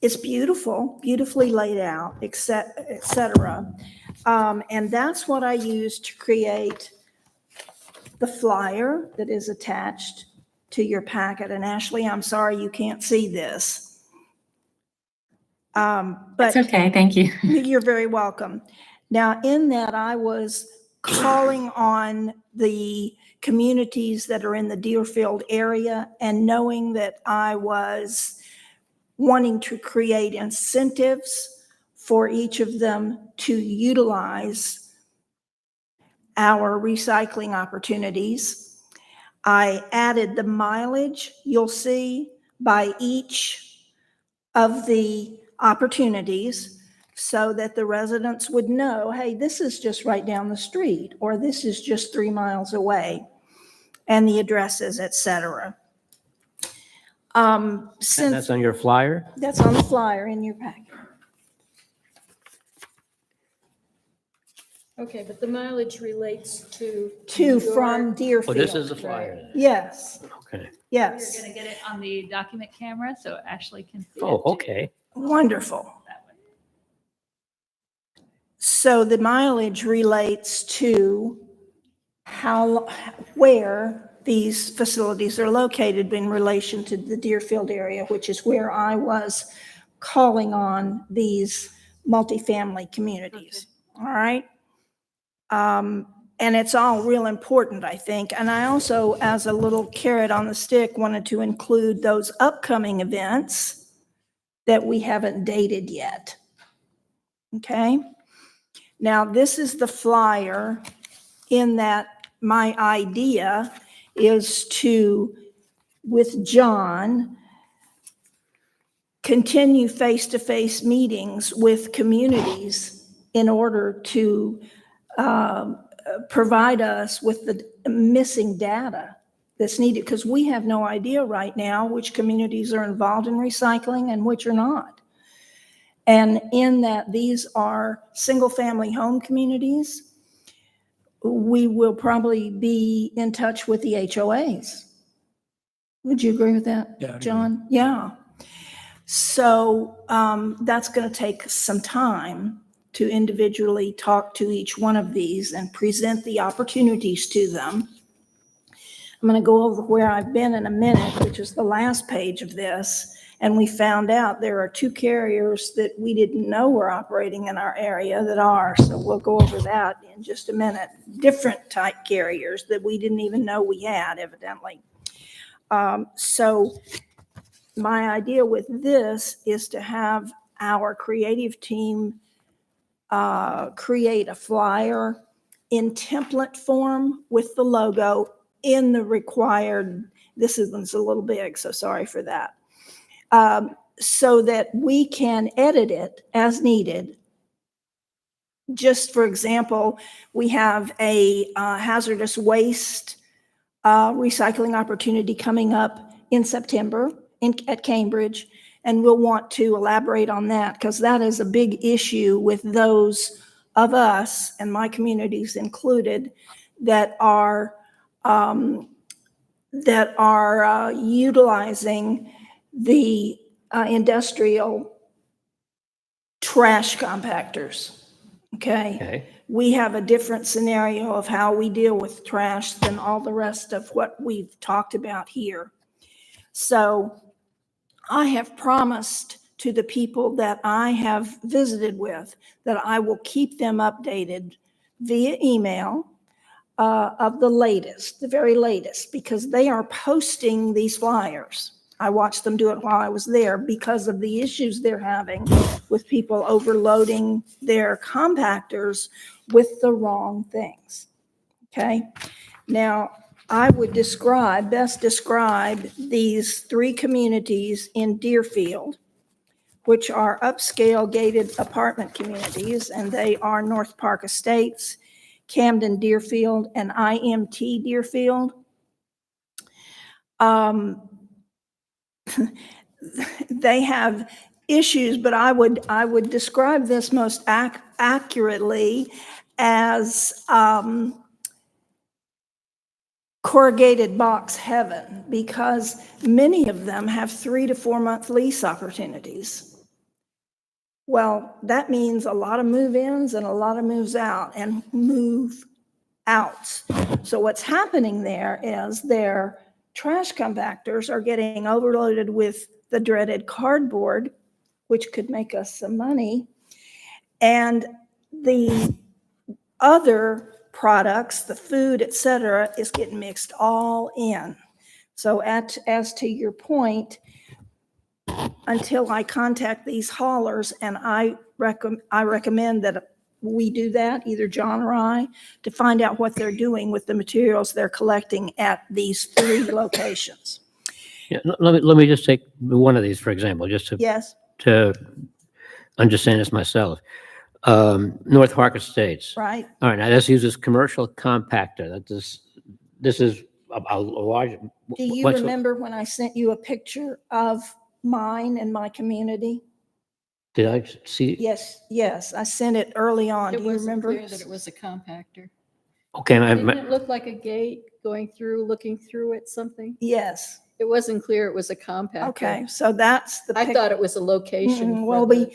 It's beautiful, beautifully laid out, et cetera. And that's what I used to create the flyer that is attached to your packet. And Ashley, I'm sorry you can't see this. But It's okay. Thank you. you're very welcome. Now, in that, I was calling on the communities that are in the Deerfield area, and knowing that I was wanting to create incentives for each of them to utilize our recycling opportunities. I added the mileage you'll see by each of the opportunities, so that the residents would know, hey, this is just right down the street, or this is just 3 miles away, and the addresses, et cetera. And Since that's on your flyer? that's on the flyer in your packet. Okay, but the mileage relates to. From Oh, Deerfield. this is the flyer. then. Yes, Okay. You're yes. going to get it on the document camera so Ashley can see Oh, it too. okay. Wonderful. That way. So the mileage relates to where these facilities are located in relation to the Deerfield area, which is where I was calling on these multifamily communities. All right. And it's all real important, I think. And I also, as a little carrot on the stick, wanted to include those upcoming events that we haven't dated yet. Okay. Now, this is the flyer, in that my idea is to, with John, continue face-to-face meetings with communities in order to provide us with the missing data that's needed, because we have no idea right now which communities are involved in recycling and which are not. And in that, these are single-family home communities, we will probably be in touch with the HOAs. Would you agree with that, Yeah, I'd agree. John? Yeah. So that's going to take some time to individually talk to each one of these and present the opportunities to them. I'm going to go over where I've been in a minute, which is the last page of this. And we found out there are 2 carriers that we didn't know were operating in our area that are. So we'll go over that in just a minute. Different type carriers that we didn't even know we had, evidently. So my idea with this is to have our creative team create a flyer in template form with the logo in the required, this one's a little big, so sorry for that. So that we can edit it as needed. Just for example, we have a hazardous waste recycling opportunity coming up in September at Cambridge, and we'll want to elaborate on that because that is a big issue with those of us, and my communities included, that are utilizing the industrial trash compactors. Okay. We have a different scenario of how we deal with trash than all the rest of what we've talked about here. So I have promised to the people that I have visited with that I will keep them updated via email of the latest, the very latest, because they are posting these flyers. I watched them do it while I was there because of the issues they're having with people overloading their compactors with the wrong things. Okay. Now, I would best describe these 3 communities in Deerfield, which are upscale gated apartment communities, and they are North Park Estates, Camden Deerfield, and IMT Deerfield. They have issues, but I would describe this most accurately as corrugated box heaven, because many of them have 3 to 4 month lease opportunities. Well, that means a lot of move-ins and a lot of moves out and move outs. So what's happening there is their trash compactors are getting overloaded with the dreaded cardboard, which could make us some money, and the other products, the food, et cetera, is getting mixed all in. So as to your point, until I contact these haulers, and I recommend that we do that, either John or I, to find out what they're doing with the materials they're collecting at these 3 locations. Yeah, let me just take one of these, for example, just Yes, to understand this myself. North Park Estates. right. All right, now this uses commercial compactor. This is a large. Do you remember when I sent you a picture of mine and my community? Did I see? Yes, I sent it early on. It Do you wasn't remember? clear that it was a compactor. Okay, Didn't it look like a gate going through, looking through it, something? Yes. It wasn't clear it was a compactor. Okay, so that's the. I thought it was a location. Well, for the-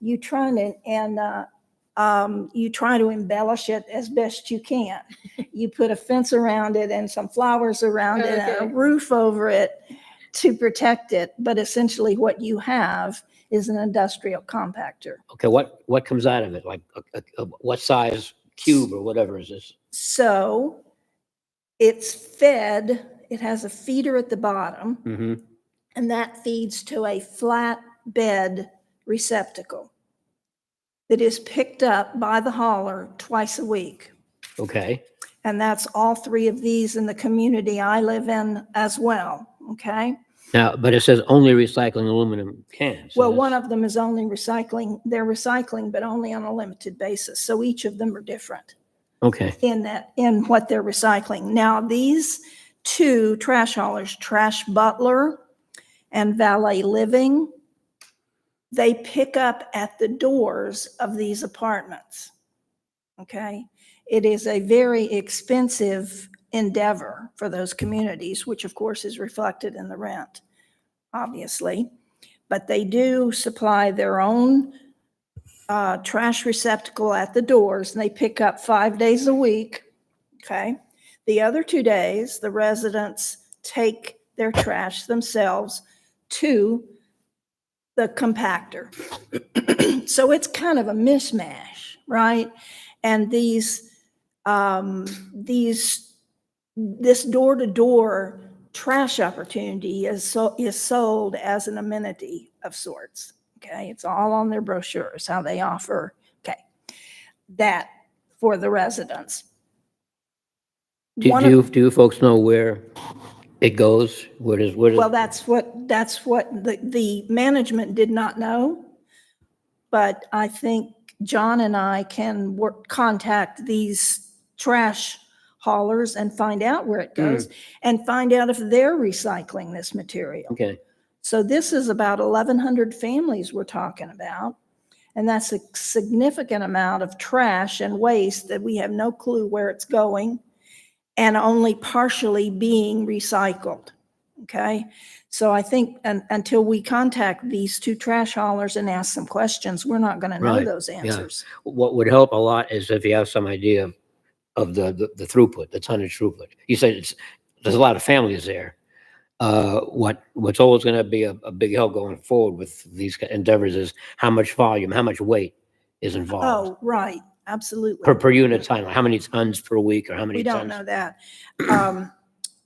you try to embellish it as best you can. You put a fence around it and some flowers around it and a Okay. roof over it to protect it. But essentially what you have is an industrial compactor. Okay, what comes out of it? Like what size cube or whatever is this? So it's fed, it has a feeder at the bottom, Mm-hmm. and that feeds to a flat bed receptacle that is picked up by the hauler twice a week. Okay. And that's all 3 of these in the community I live in as well, okay? Now, but it says only recycling aluminum cans. So Well, one that's- of them is only recycling, they're recycling, but only on a limited basis. So each of them are different Okay. in what they're recycling. Now, these 2 trash haulers, Trash Butler and Valet Living, they pick up at the doors of these apartments, okay? It is a very expensive endeavor for those communities, which of course is reflected in the rent, obviously. But they do supply their own trash receptacle at the doors, and they pick up 5 days a week, okay? The other 2 days, the residents take their trash themselves to the compactor. So it's kind of a mishmash, right? And this door-to-door trash opportunity is sold as an amenity of sorts. Okay, it's all on their brochures, how they offer, okay, that for the residents. Do you folks know where it goes? Where does? Well, that's what the management did not know. But I think John and I can contact these trash haulers and find out where it goes and find out if they're recycling this material. Okay. So this is about 1,100 families we're talking about. And that's a significant amount of trash and waste that we have no clue where it's going and only partially being recycled. Okay. So I think until we contact these two trash haulers and ask some questions, we're not going to know Right, those yeah. answers. What would help a lot is if you have some idea of the throughput, the tonnage throughput. You said there's a lot of families there. What's always going to be a big help going forward with these endeavors is how much volume, how much weight is involved Oh, right. Absolutely. per unit time. Like how many tons per week or how many We don't tons? know that.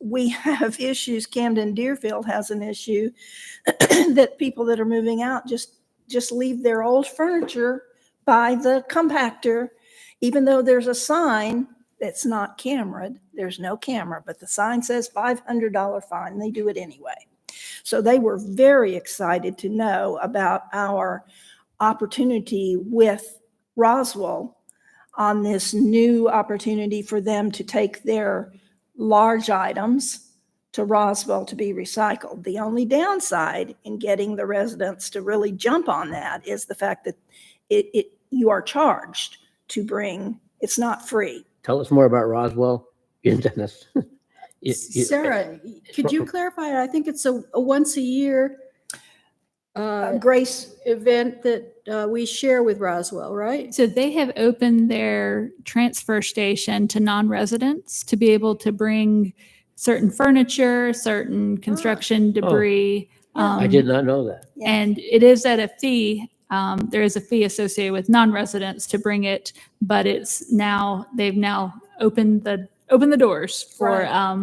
We have issues. Camden Deerfield has an issue that people that are moving out just leave their old furniture by the compactor, even though there's a sign that's not cameraed. There's no camera, but the sign says $500 fine. They do it anyway. So they were very excited to know about our opportunity with Roswell on this new opportunity for them to take their large items to Roswell to be recycled. The only downside in getting the residents to really jump on that is the fact that you are charged to bring, it's not free. Tell us more about Roswell. Dennis. Sarah, could you clarify? I think it's a once a year Grace, event that we share with Roswell, right? So they have opened their transfer station to non-residents to be able to bring certain furniture, certain construction debris. I did not know that. And it is at a fee. There is a fee associated with non-residents to bring it, but they've now opened the doors for Right.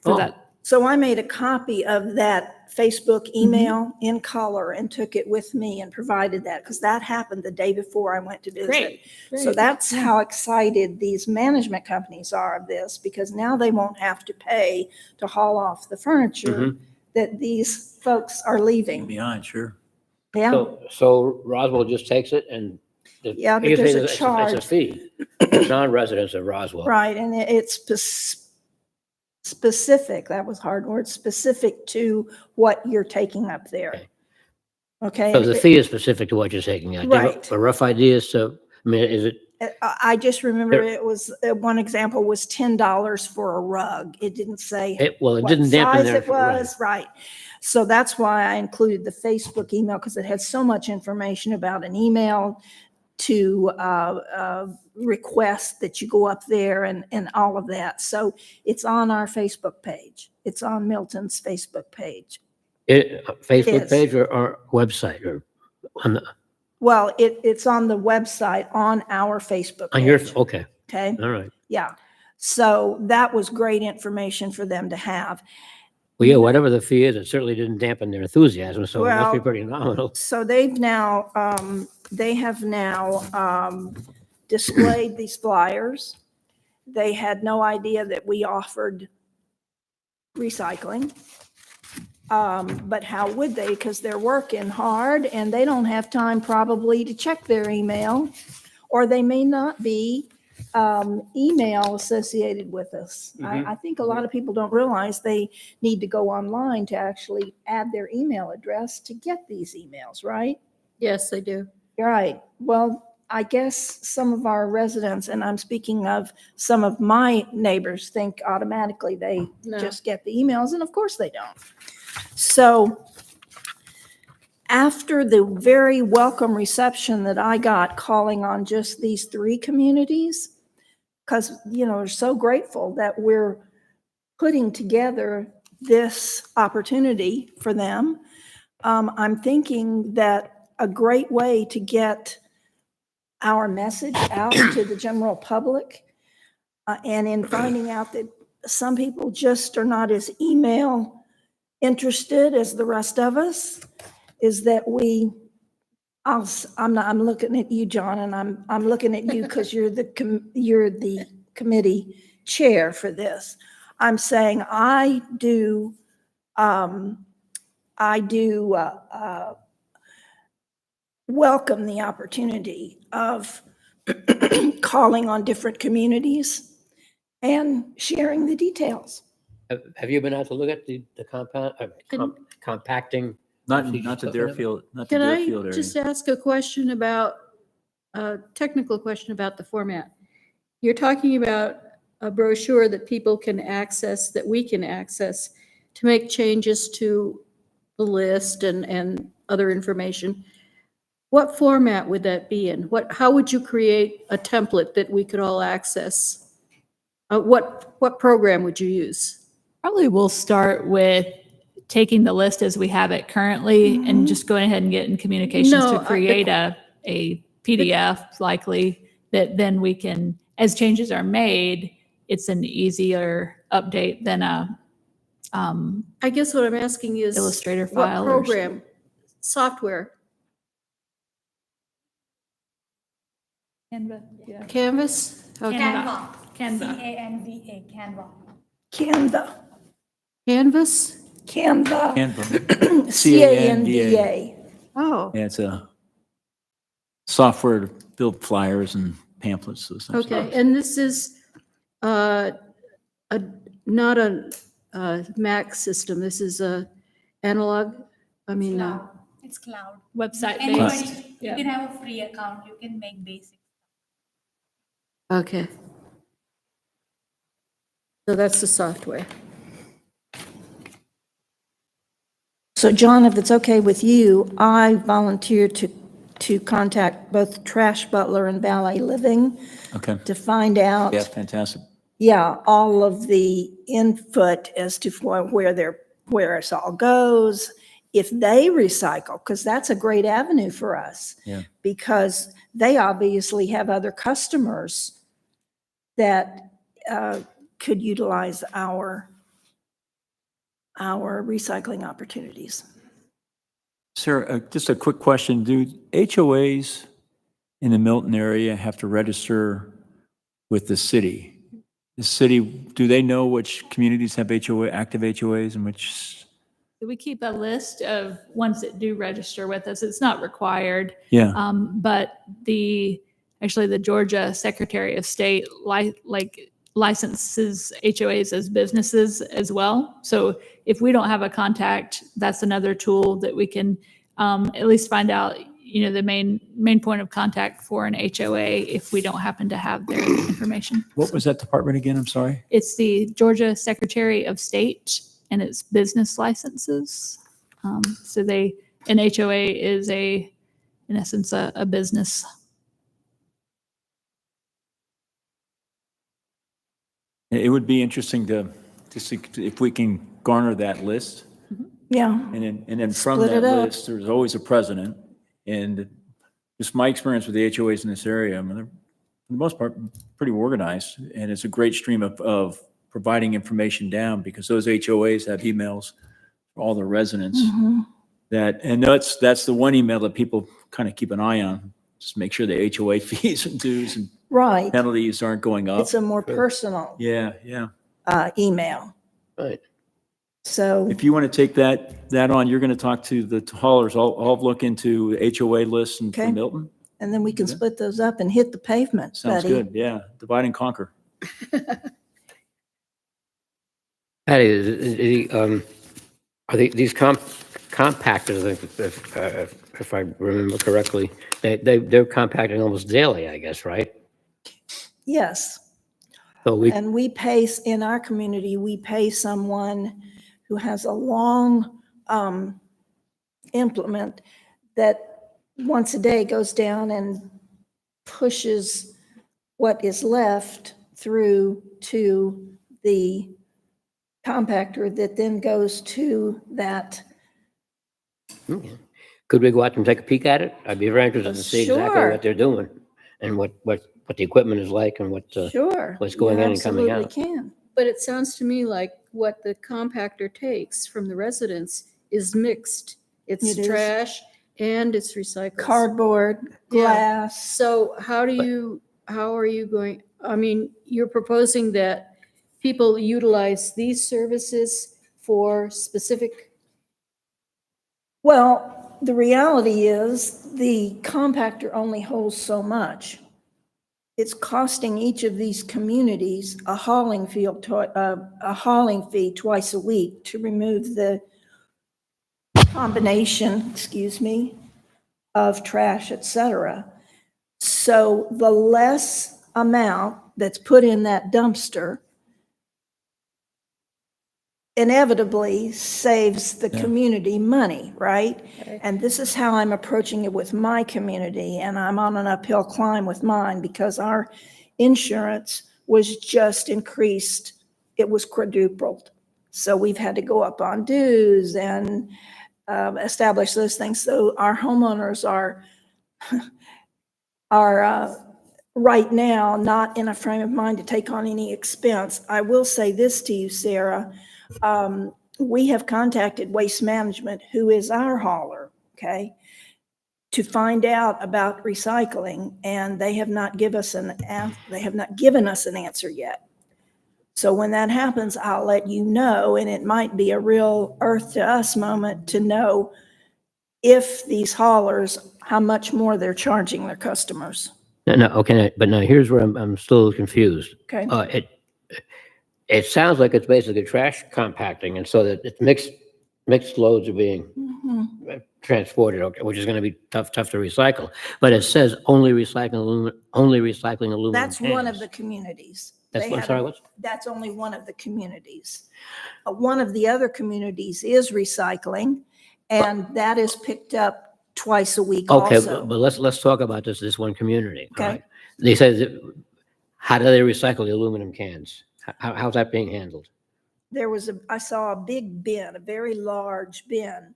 that. so I made a copy of that Facebook email in color and took it with me and provided that because that happened the day before I went to visit. Great. So that's how excited these management companies are of this, because now they won't have to pay to haul off the furniture that these folks are leaving. Behind, sure. Yeah, So Roswell just takes it and. Yeah, but I guess there's a it's charge. It's a fee. Non-residents of Roswell. right. And it's specific, that was a hard word, specific to what you're taking up there. Okay. So the fee is specific to what you're taking out. Do you have Right. a rough idea? So, I mean, is it, I just remember it was, one example was $10 for a rug. It didn't say it what didn't dampen size their. it was, right. So that's why I included the Facebook email, because it had so much information about an email to request that you go up there and all of that. So it's on our Facebook page. It's on Milton's Facebook page. Facebook is. page or website or on the, Well, it's on the website on our Facebook on your, page. okay, Okay, all right. yeah. So that was great information for them to have. Well, yeah, whatever the fee is, it certainly didn't dampen their enthusiasm, so it must be Well, pretty nominal. So they have now displayed these flyers. They had no idea that we offered recycling. But how would they? Because they're working hard and they don't have time probably to check their email, or they may not be email associated with us. I think a lot of people don't realize they need to go online to actually add their email address to get these emails, right? Yes, they do. Right. Well, I guess some of our residents, and I'm speaking of some of my neighbors, think automatically they No. just get the emails, and of course they don't. So after the very welcome reception that I got calling on just these 3 communities, because, we're so grateful that we're putting together this opportunity for them, I'm thinking that a great way to get our message out to the general public, and in finding out that some people just are not as email interested as the rest of us, is that I'm looking at you, John, and I'm looking at you because you're the committee chair for this. I'm saying I do welcome the opportunity of calling on different communities and sharing the details. Have you been out to look at the compacting? Not She's the looking at- Deerfield, not the Can I Deerfield area. just ask a question about, a technical question about the format? You're talking about a brochure that people can access, that we can access to make changes to the list and other information. What format would that be in? How would you create a template that we could all access? What program would you use? Probably we'll start with taking the list as we have it currently and just going ahead and getting communications No, to create a PDF likely that then we can, as changes are made, it's an easier update than a I guess what I'm asking is. Illustrator what file or program, software, Canva. Yeah. Canvas? Okay. Canva. Canva. Canva, Canva. Canva, Canvas? Canva, Canva. CANVA. Oh, Yeah, it's a software to build flyers and pamphlets. Those types of okay. things. And this is not a Mac system. This is a analog, Cloud. It's cloud. Website Anybody, based. you Yeah. can have a free account. You can make basic. okay. So that's the software. So John, if it's okay with you, I volunteer to contact both Trash Butler and Valet Living Okay. to find out, Yeah, fantastic. all of the input as to where it all goes, if they recycle, because that's a great avenue for us. Yeah. Because they obviously have other customers that could utilize our recycling opportunities. Sarah, just a quick question. Do HOAs in the Milton area have to register with the city? The city, do they know which communities have active HOAs and which? We keep a list of ones that do register with us. It's not required. Yeah, But actually the Georgia Secretary of State licenses HOAs as businesses as well. So if we don't have a contact, that's another tool that we can at least find out, the main point of contact for an HOA if we don't happen to have their information. what was that department again? I'm sorry. It's the Georgia Secretary of State and it's business licenses. So an HOA is in essence, a business. It would be interesting to see if we can garner that list. Yeah, And then from Split that it up. list, there's always a president. And just my experience with the HOAs in this area, they're, for the most part, pretty organized. And it's a great stream of providing information down because those HOAs have emails for all the residents. That's the one email that people kind of keep an eye on. Just make sure the HOA fees and dues and right. penalties aren't going up. It's a more personal Yeah. email. Right. So, If you want to take that on, you're going to talk to the haulers. I'll look into HOA lists in Okay. Milton. and then we can split those up and hit the pavement, Sounds buddy. good. Yeah. Divide and conquer. Patty, are these compactors, if I remember correctly, they're compacting almost daily, I guess, right? Yes. So we, And we pay, in our community, we pay someone who has a long implement that once a day goes down and pushes what is left through to the compactor that then goes to that. could we go out and take a peek at it? I'd be very interested to see exactly Sure. what they're doing and what the equipment is like and what, Sure. what's going you in and coming absolutely out. can. But it sounds to me like what the compactor takes from the residents is mixed. It's It is. trash and it's recycled. Cardboard, Yeah. glass. So how are you going, I mean, you're proposing that people utilize these services for specific, Well, the reality is the compactor only holds so much. It's costing each of these communities a hauling fee twice a week to remove the combination, excuse me, of trash, et cetera. So the less amount that's put in that dumpster inevitably saves the community money, right? And this is how I'm approaching it with my community, and I'm on an uphill climb with mine because our insurance was just increased. It was quadrupled. So we've had to go up on dues and establish those things. So our homeowners are right now not in a frame of mind to take on any expense. I will say this to you, Sarah. We have contacted Waste Management, who is our hauler, okay, to find out about recycling, and they have not given us an answer yet. So when that happens, I'll let you know, and it might be a real earth to us moment to know if these haulers, how much more they're charging their customers. No, okay, but now here's where I'm still confused. Okay. It sounds like it's basically trash compacting, and so that it's mixed loads are being transported, okay, which is going to be tough to recycle. But it says only recycling aluminum That's one of cans. the communities. That's They what, had sorry, a- what's? That's only one of the communities. One of the other communities is recycling, and that is picked up twice a week Okay, also. but let's talk about this one community. all Okay. right? They said, how do they recycle the aluminum cans? How's that being handled? I saw a big bin, a very large bin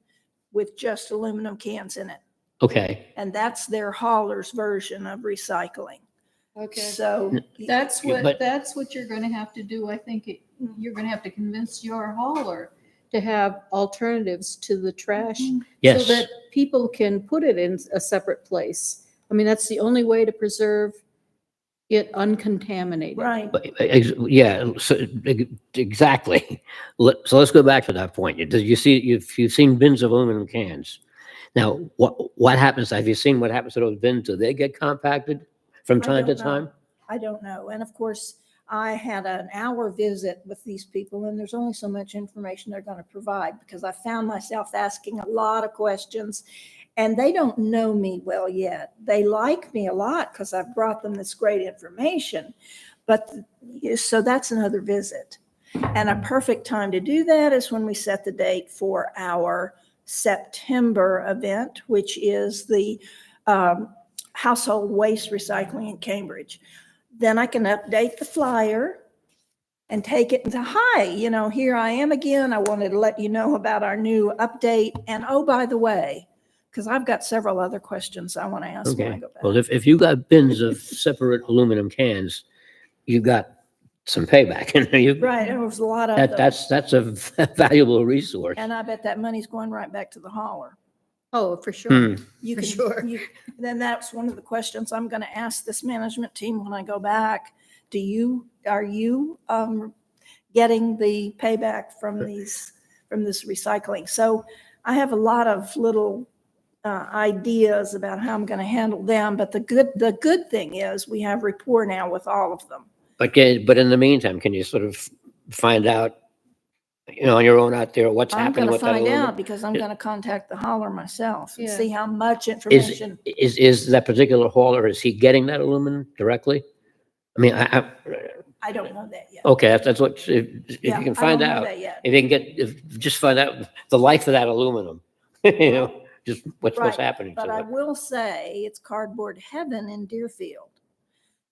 with just aluminum cans in it. Okay, And that's their hauler's version of recycling. okay. So That's but- that's what you're gonna have to do. I think you're gonna have to convince your hauler to have alternatives to the trash. yes. So that people can put it in a separate place. I mean, that's the only way to preserve it uncontaminated. right. But, yeah, so, exactly. So let's go back to that point. You've seen bins of aluminum cans. Now, what happens? Have you seen what happens to those bins? Do they get compacted from I time to don't know. time? I don't know. And of course, I had an hour visit with these people, and there's only so much information they're going to provide because I found myself asking a lot of questions, and they don't know me well yet. They like me a lot because I've brought them this great information. But so that's another visit. And a perfect time to do that is when we set the date for our September event, which is the household waste recycling in Cambridge. Then I can update the flyer and take it into, hi, here I am again. I wanted to let you know about our new update. And oh, by the way, because I've got several other questions I want to ask when I Okay. go back. Well, if you got bins of separate aluminum cans, you got some payback. Right, there was a lot of them. That's a valuable resource. And I bet that money's going right back to the hauler. Oh, for sure. You For can, sure. Then that's one of the questions I'm going to ask this management team when I go back. Are you getting the payback from this recycling? So I have a lot of little ideas about how I'm going to handle them, but the good thing is we have rapport now with all of them. But in the meantime, can you sort of find out on your own out there, what's I'm happening gonna with that find aluminum? out because I'm gonna contact the hauler myself and Yeah. see how much Is, information. is that particular hauler, is he getting that aluminum directly? I mean, I don't know that yet. okay, that's what, if Yeah, you can I find don't know out, that yet. if you can just find out the life of that aluminum, just what's Right, happening but to I it. will say it's cardboard heaven in Deerfield.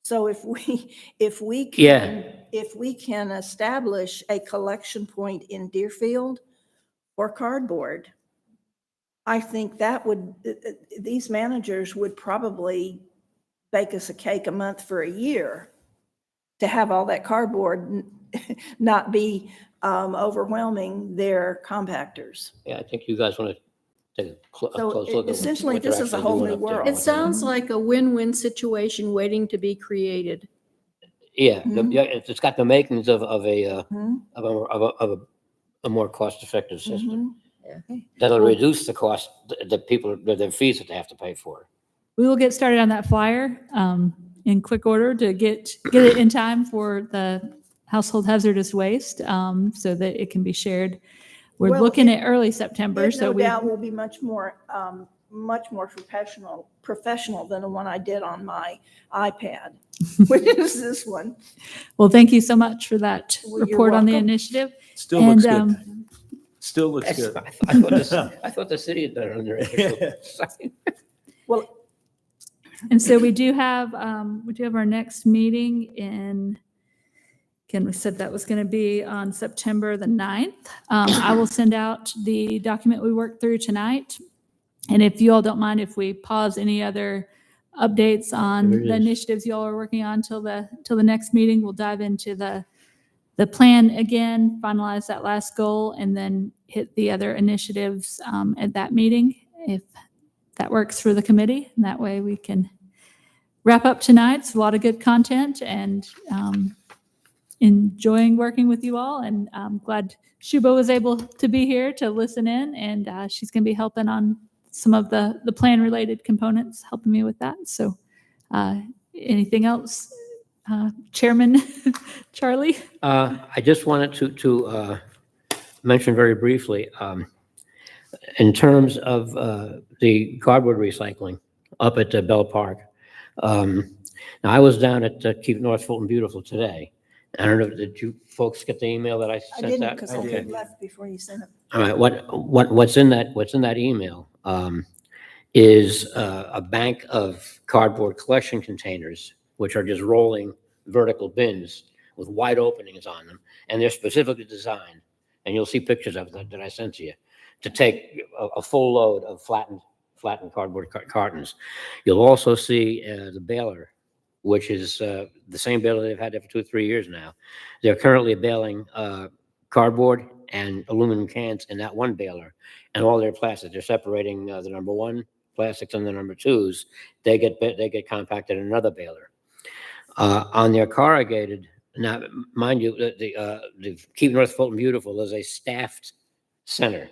So if we can establish a collection point in Deerfield for cardboard, I think that would, these managers would probably bake us a cake a month for a year to have all that cardboard not be overwhelming their compactors. Yeah, I think you guys want to take a So close look at essentially, what they're this is a actually whole doing new up there. world. It sounds like a win-win situation waiting to be created. Yeah, Mhm. yeah, it's got the makings of Mhm. a more cost-effective system. Mhm. That'll reduce the cost, the people, the fees that they have to pay for. We will get started on that flyer in quick order to get it in time for the household hazardous waste so that it can be shared. We're Well, looking at early September, It so no we, doubt will be much more professional than the one I did on my iPad, which is this one. well, thank you so much for that Well, you're report on the welcome. initiative. Still looks And, good. Still looks good. I thought the city had done it on their initial site. Well, And so we do have our next meeting in, again, we said that was going to be on September the 9th. I will send out the document we worked through tonight. And if you all don't mind, if we pause any other updates on There it the is. initiatives you all are working on till the next meeting, we'll dive into the plan again, finalize that last goal, and then hit the other initiatives at that meeting, if that works for the committee. And that way we can wrap up tonight. It's a lot of good content and enjoying working with you all. And I'm glad Shuba was able to be here to listen in, and she's going to be helping on some of the plan related components, helping me with that. So anything else, Chairman Charlie? I just wanted to mention very briefly, in terms of the cardboard recycling up at Bell Park. Now, I was down at Keep North Fulton Beautiful today. I don't know, did you folks get the email that I I sent didn't out? because I Okay. had left before you sent it. All right, what's in that email is a bank of cardboard collection containers, which are just rolling vertical bins with wide openings on them, and they're specifically designed, and you'll see pictures of that I sent to you, to take a full load of flattened cardboard cartons. You'll also see the baler, which is the same baler they've had there for 2 or 3 years now. They're currently baling cardboard and aluminum cans in that one baler, and all their plastics. They're separating the number 1 plastics and the number 2s. They get compacted in another baler. On their corrugated, now mind you, the Keep North Fulton Beautiful is a staffed center,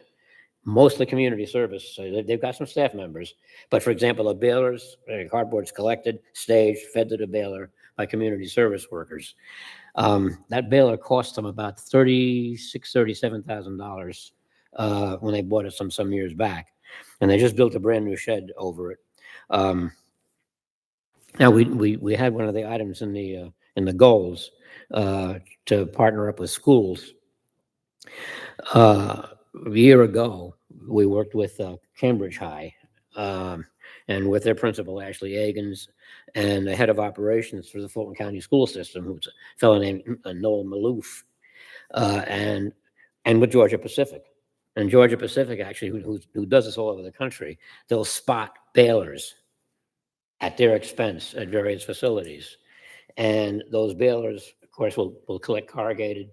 mostly community service. So they've got some staff members, but for example, the balers, cardboard's collected, staged, fed to the baler by community service workers. That baler cost them about $37,000 when they bought it some years back, and they just built a brand new shed over it. Now we had one of the items in the goals to partner up with schools. A year ago, we worked with Cambridge High and with their principal, Ashley Agans, and the head of operations for the Fulton County School System, who's a fellow named Noel Maloof, and with Georgia Pacific. And Georgia Pacific, actually, who does this all over the country, they'll spot balers at their expense at various facilities. And those balers, of course, will collect corrugated,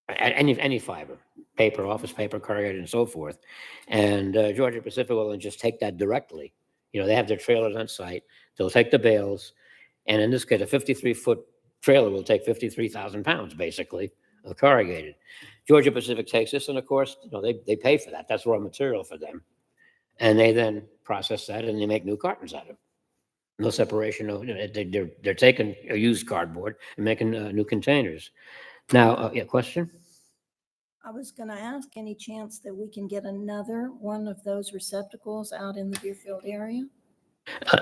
any fiber, paper, office paper, corrugated, and so forth. And Georgia Pacific will then just take that directly. They have their trailers on site. They'll take the bales, and in this case, a 53-foot trailer will take 53,000 pounds, basically, of corrugated. Georgia Pacific takes this, and of course, they pay for that. That's raw material for them. And they then process that, and they make new cartons out of it. No separation. No, they're taking a used cardboard and making new containers. Now, yeah, question? I was going to ask, any chance that we can get another one of those receptacles out in the Deerfield area?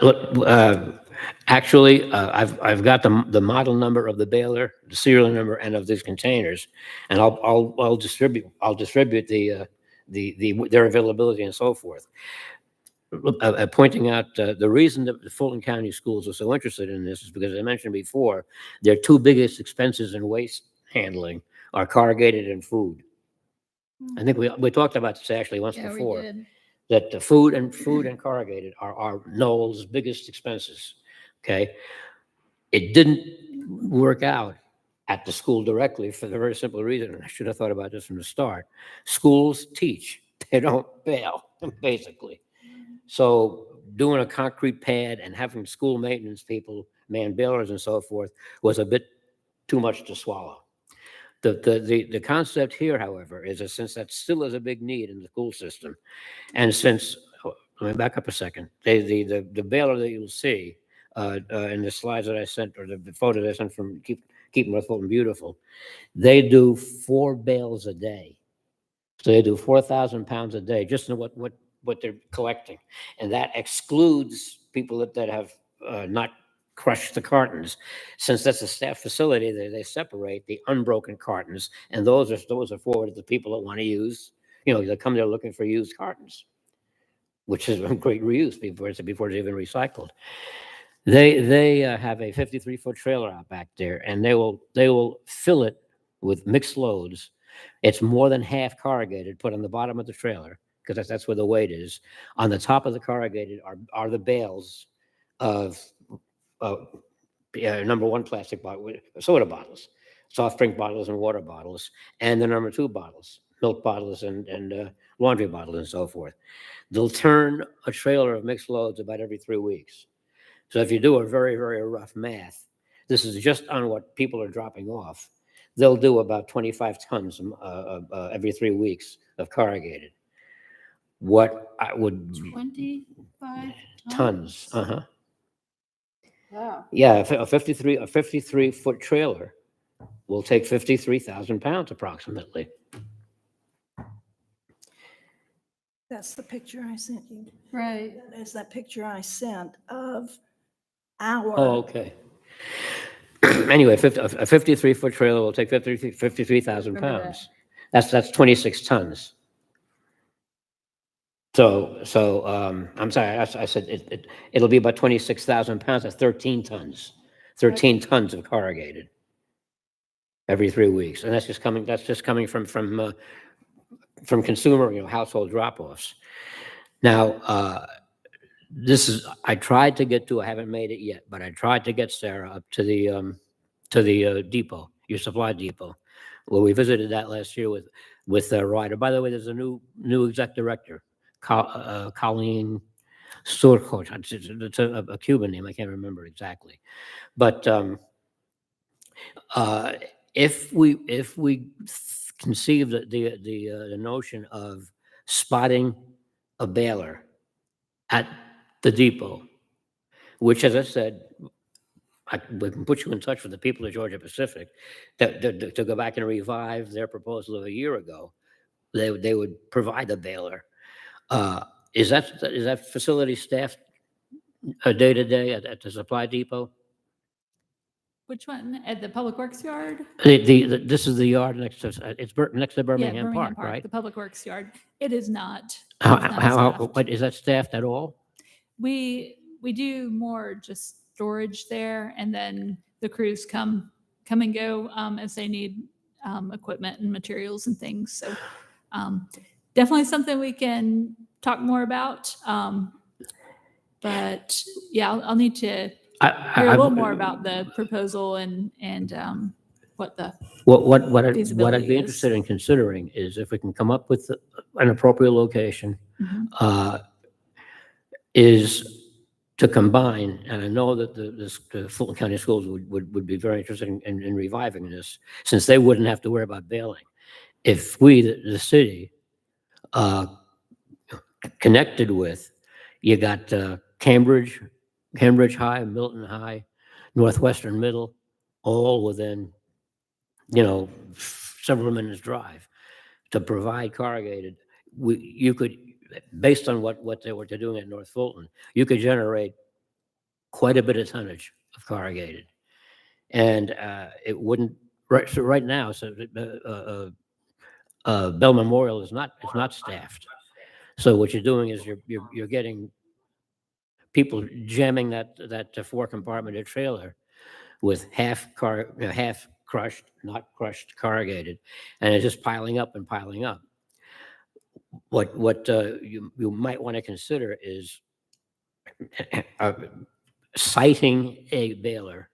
Look, actually, I've got the model number of the baler, the serial number, and of these containers, and I'll distribute their availability and so forth. Pointing out the reason that the Fulton County schools are so interested in this is because, as I mentioned before, their two biggest expenses in waste handling are corrugated and food. I think we talked about this actually once Yeah, we before. did. That the food and corrugated are Knoll's biggest expenses. Okay, it didn't work out at the school directly for the very simple reason, and I should have thought about this from the start. Schools teach; they don't bail, basically. So doing a concrete pad and having school maintenance people man bailers and so forth was a bit too much to swallow. The concept here, however, is that since that still is a big need in the school system, and since, let me back up a second, the baler that you'll see in the slides that I sent, or the photos I sent from Keeping North Fulton Beautiful, they do 4 bales a day. So they do 4,000 pounds a day, just in what they're collecting. And that excludes people that have not crushed the cartons. Since that's a staff facility, they separate the unbroken cartons, and those are forwarded to people that want to use, they come there looking for used cartons, which is a great reuse before it's even recycled. They have a 53-foot trailer out back there, and they will fill it with mixed loads. It's more than half corrugated, put on the bottom of the trailer, because that's where the weight is. On the top of the corrugated are the bales of number 1 plastic bottle, soda bottles, soft drink bottles and water bottles, and the number 2 bottles, milk bottles and laundry bottles and so forth. They'll turn a trailer of mixed loads about every 3 weeks. So if you do a very, very rough math, this is just on what people are dropping off. They'll do about 25 tons every 3 weeks of corrugated. What I would 25 tons, Wow. yeah, a 53-foot trailer will take 53,000 pounds approximately. That's the picture I sent you. Right. That is that picture I sent of Oh, our, okay. Anyway, a 53-foot trailer will take 53,000 Remember pounds. That's 26 tons. So I'm sorry, I said it'll be about 26,000 pounds. That's 13 tons. 13 tons of corrugated every 3 weeks, and that's just coming from consumer, household drop-offs. Now, I tried to get to. I haven't made it yet, but I tried to get Sarah up to the depot, your supply depot. Well, we visited that last year with Ryder. By the way, there's a new exec director, Colleen Surkoch. It's a Cuban name. I can't remember exactly, but if we conceive the notion of spotting a baler at the depot, which, as I said, we can put you in touch with the people of Georgia Pacific to go back and revive their proposal of a year ago. They would provide a baler. Is that facility staffed day to day at the supply depot? Which one? At the Public Works yard? This is the yard next to next to Yeah, Birmingham Park, right? The Public Works yard. It is not. What is that staffed at all? We do more just storage there, and then the crews come and go as they need equipment and materials and things. So definitely something we can talk more about. But yeah, I'll need to hear a little more about the proposal and what What feasibility I'd be is. interested in considering is if we can come up with an appropriate location, is to combine, and I know that the Fulton County Schools would be very interested in reviving this, since they wouldn't have to worry about bailing. If we, the city, connected with, you got Cambridge High, Milton High, Northwestern Middle, all within, several minutes drive. to provide corrugated, you could, based on what they're doing at North Fulton, you could generate quite a bit of tonnage of corrugated. And it wouldn't, right, so right now, so Bell Memorial is not staffed. So what you're doing is you're getting people jamming that 4-compartmented trailer with half crushed, not crushed corrugated, and it's just piling up and piling up. What you might want to consider is citing a baler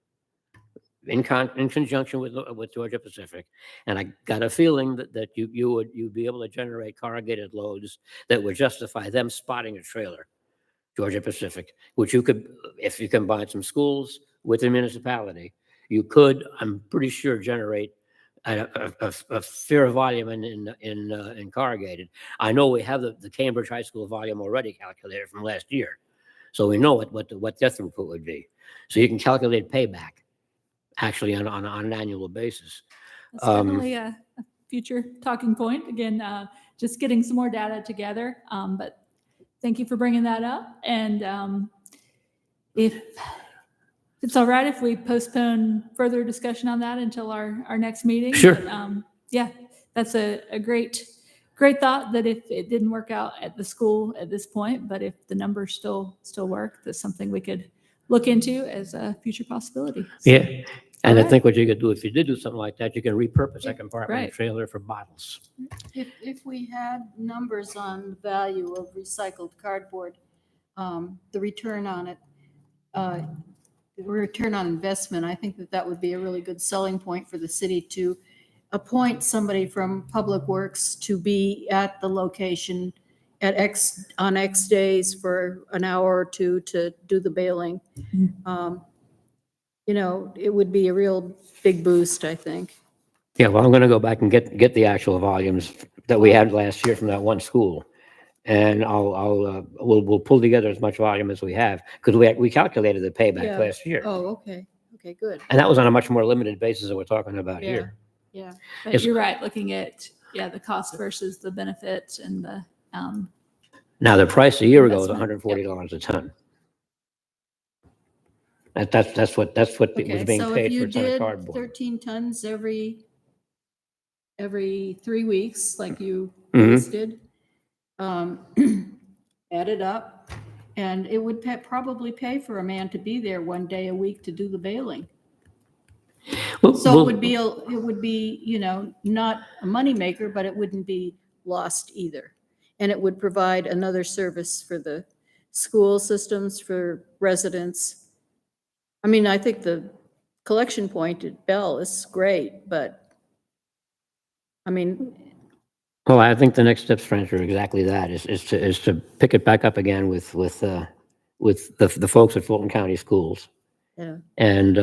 in conjunction with Georgia Pacific, and I got a feeling that you'd be able to generate corrugated loads that would justify them spotting a trailer, Georgia Pacific, which you could, if you combine some schools with the municipality, you could, I'm pretty sure, generate a fair volume in corrugated. I know we have the Cambridge High School volume already calculated from last year, so we know what their throughput would be. So you can calculate payback actually on an annual basis. That's definitely a future talking point. Again, just getting some more data together. But thank you for bringing that up. And if it's all right if we postpone further discussion on that until our next meeting. Sure. But, yeah, that's a great thought, that if it didn't work out at the school at this point, but if the numbers still work, that's something we could look into as a future possibility. So, Yeah. And I Alright. think what you could do, if you did do something like that, you can repurpose that compartment Right. trailer for bottles. If we had numbers on the value of recycled cardboard, the return on it, the return on investment, I think that would be a really good selling point for the city to appoint somebody from Public Works to be at the location at on X days for an hour or two to do the baling. It would be a real big boost, I think. Yeah, well, I'm going to go back and get the actual volumes that we had last year from that one school, and we'll pull together as much volume as we have, because we calculated the payback Yeah. last year, Oh, okay. Okay, good. and that was on a much more limited basis than we're talking about here. Yeah. But Yes. you're right, looking at, the cost versus the benefits and the, Now, the price a year ago was Investment, $140 a ton. That's what was Okay, being so if paid for you a ton of did cardboard. 13 tons every 3 weeks, like you Mhm. listed, add it up, and it would probably pay for a man to be there one day a week to do the baling. So it would be, not a moneymaker, but it wouldn't be lost either. And it would provide another service for the school systems, for residents. I mean, I think the collection point at Bell is great, but, I mean, Well, I think the next steps, French, are exactly that, is to pick it back up again with the folks at Fulton County Schools, yeah, and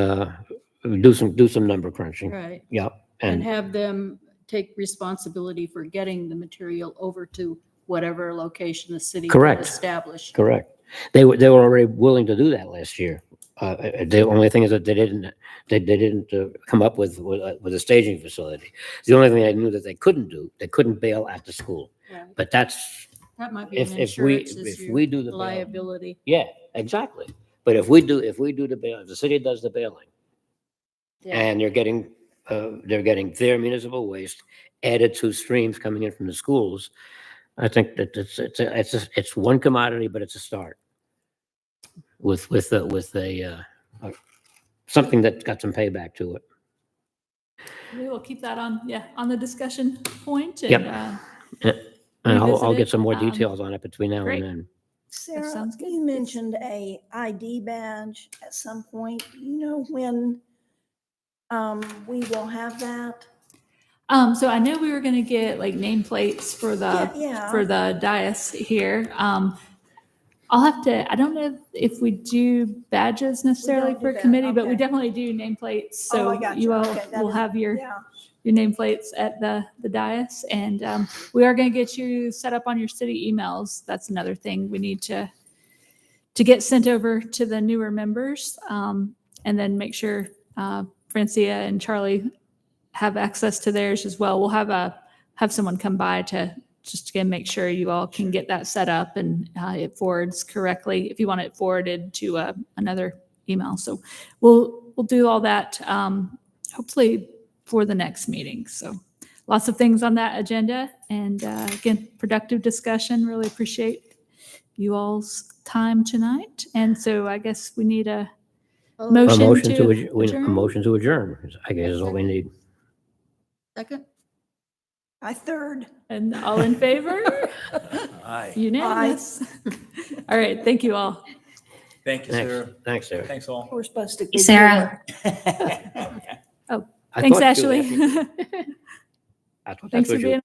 do some number crunching. right. Yep. And And have them take responsibility for getting the material over to whatever location the city would Correct. establish. correct. They were already willing to do that last year. The only thing is that they didn't come up with a staging facility. The only thing I knew that they couldn't do, they couldn't bail at the school. Right. But that's, That might be if an we insurance if issue, we do the bailing, liability. yeah, exactly. But if we do the bail, if the city does the bailing, Yeah. and they're getting their municipal waste added to streams coming in from the schools, I think that it's one commodity, but it's a start with something that's got some payback to it. we will keep that on the discussion point. Yep. And, And I'll revisit get it. some more details on it between now great. and then. Sarah, sounds good. you mentioned a ID badge at some point. Do you know when we will have that? So I know we were going to get like nameplates for Yeah. for the dais here. I'll have to, I don't know if we do badges necessarily don't do for a that, committee, but we okay. definitely do nameplates. Oh, So I got you you. all Okay, that will is- have your Yeah. nameplates at the dais. And we are going to get you set up on your city emails. That's another thing we need to get sent over to the newer members. And then make sure Francia and Charlie have access to theirs as well. We'll have a have someone come by to just again make sure you all can get that set up and it forwards correctly if you want it forwarded to another email. So we'll do all that hopefully for the next meeting. So lots of things on that agenda, and again, productive discussion. Really appreciate you all's time tonight. And so I guess we need a A motion motion to a adjourn. motion to adjourn, I guess is all we need. Second? I third. And all in favor? Aye. Unanimous. All right. Thank you all. Thank you, Thanks, Sarah. thanks, Sarah. Thanks all. We're supposed to. Sarah. I Thanks, thought you Ashley. were asking- I thought that's Thanks for what you- being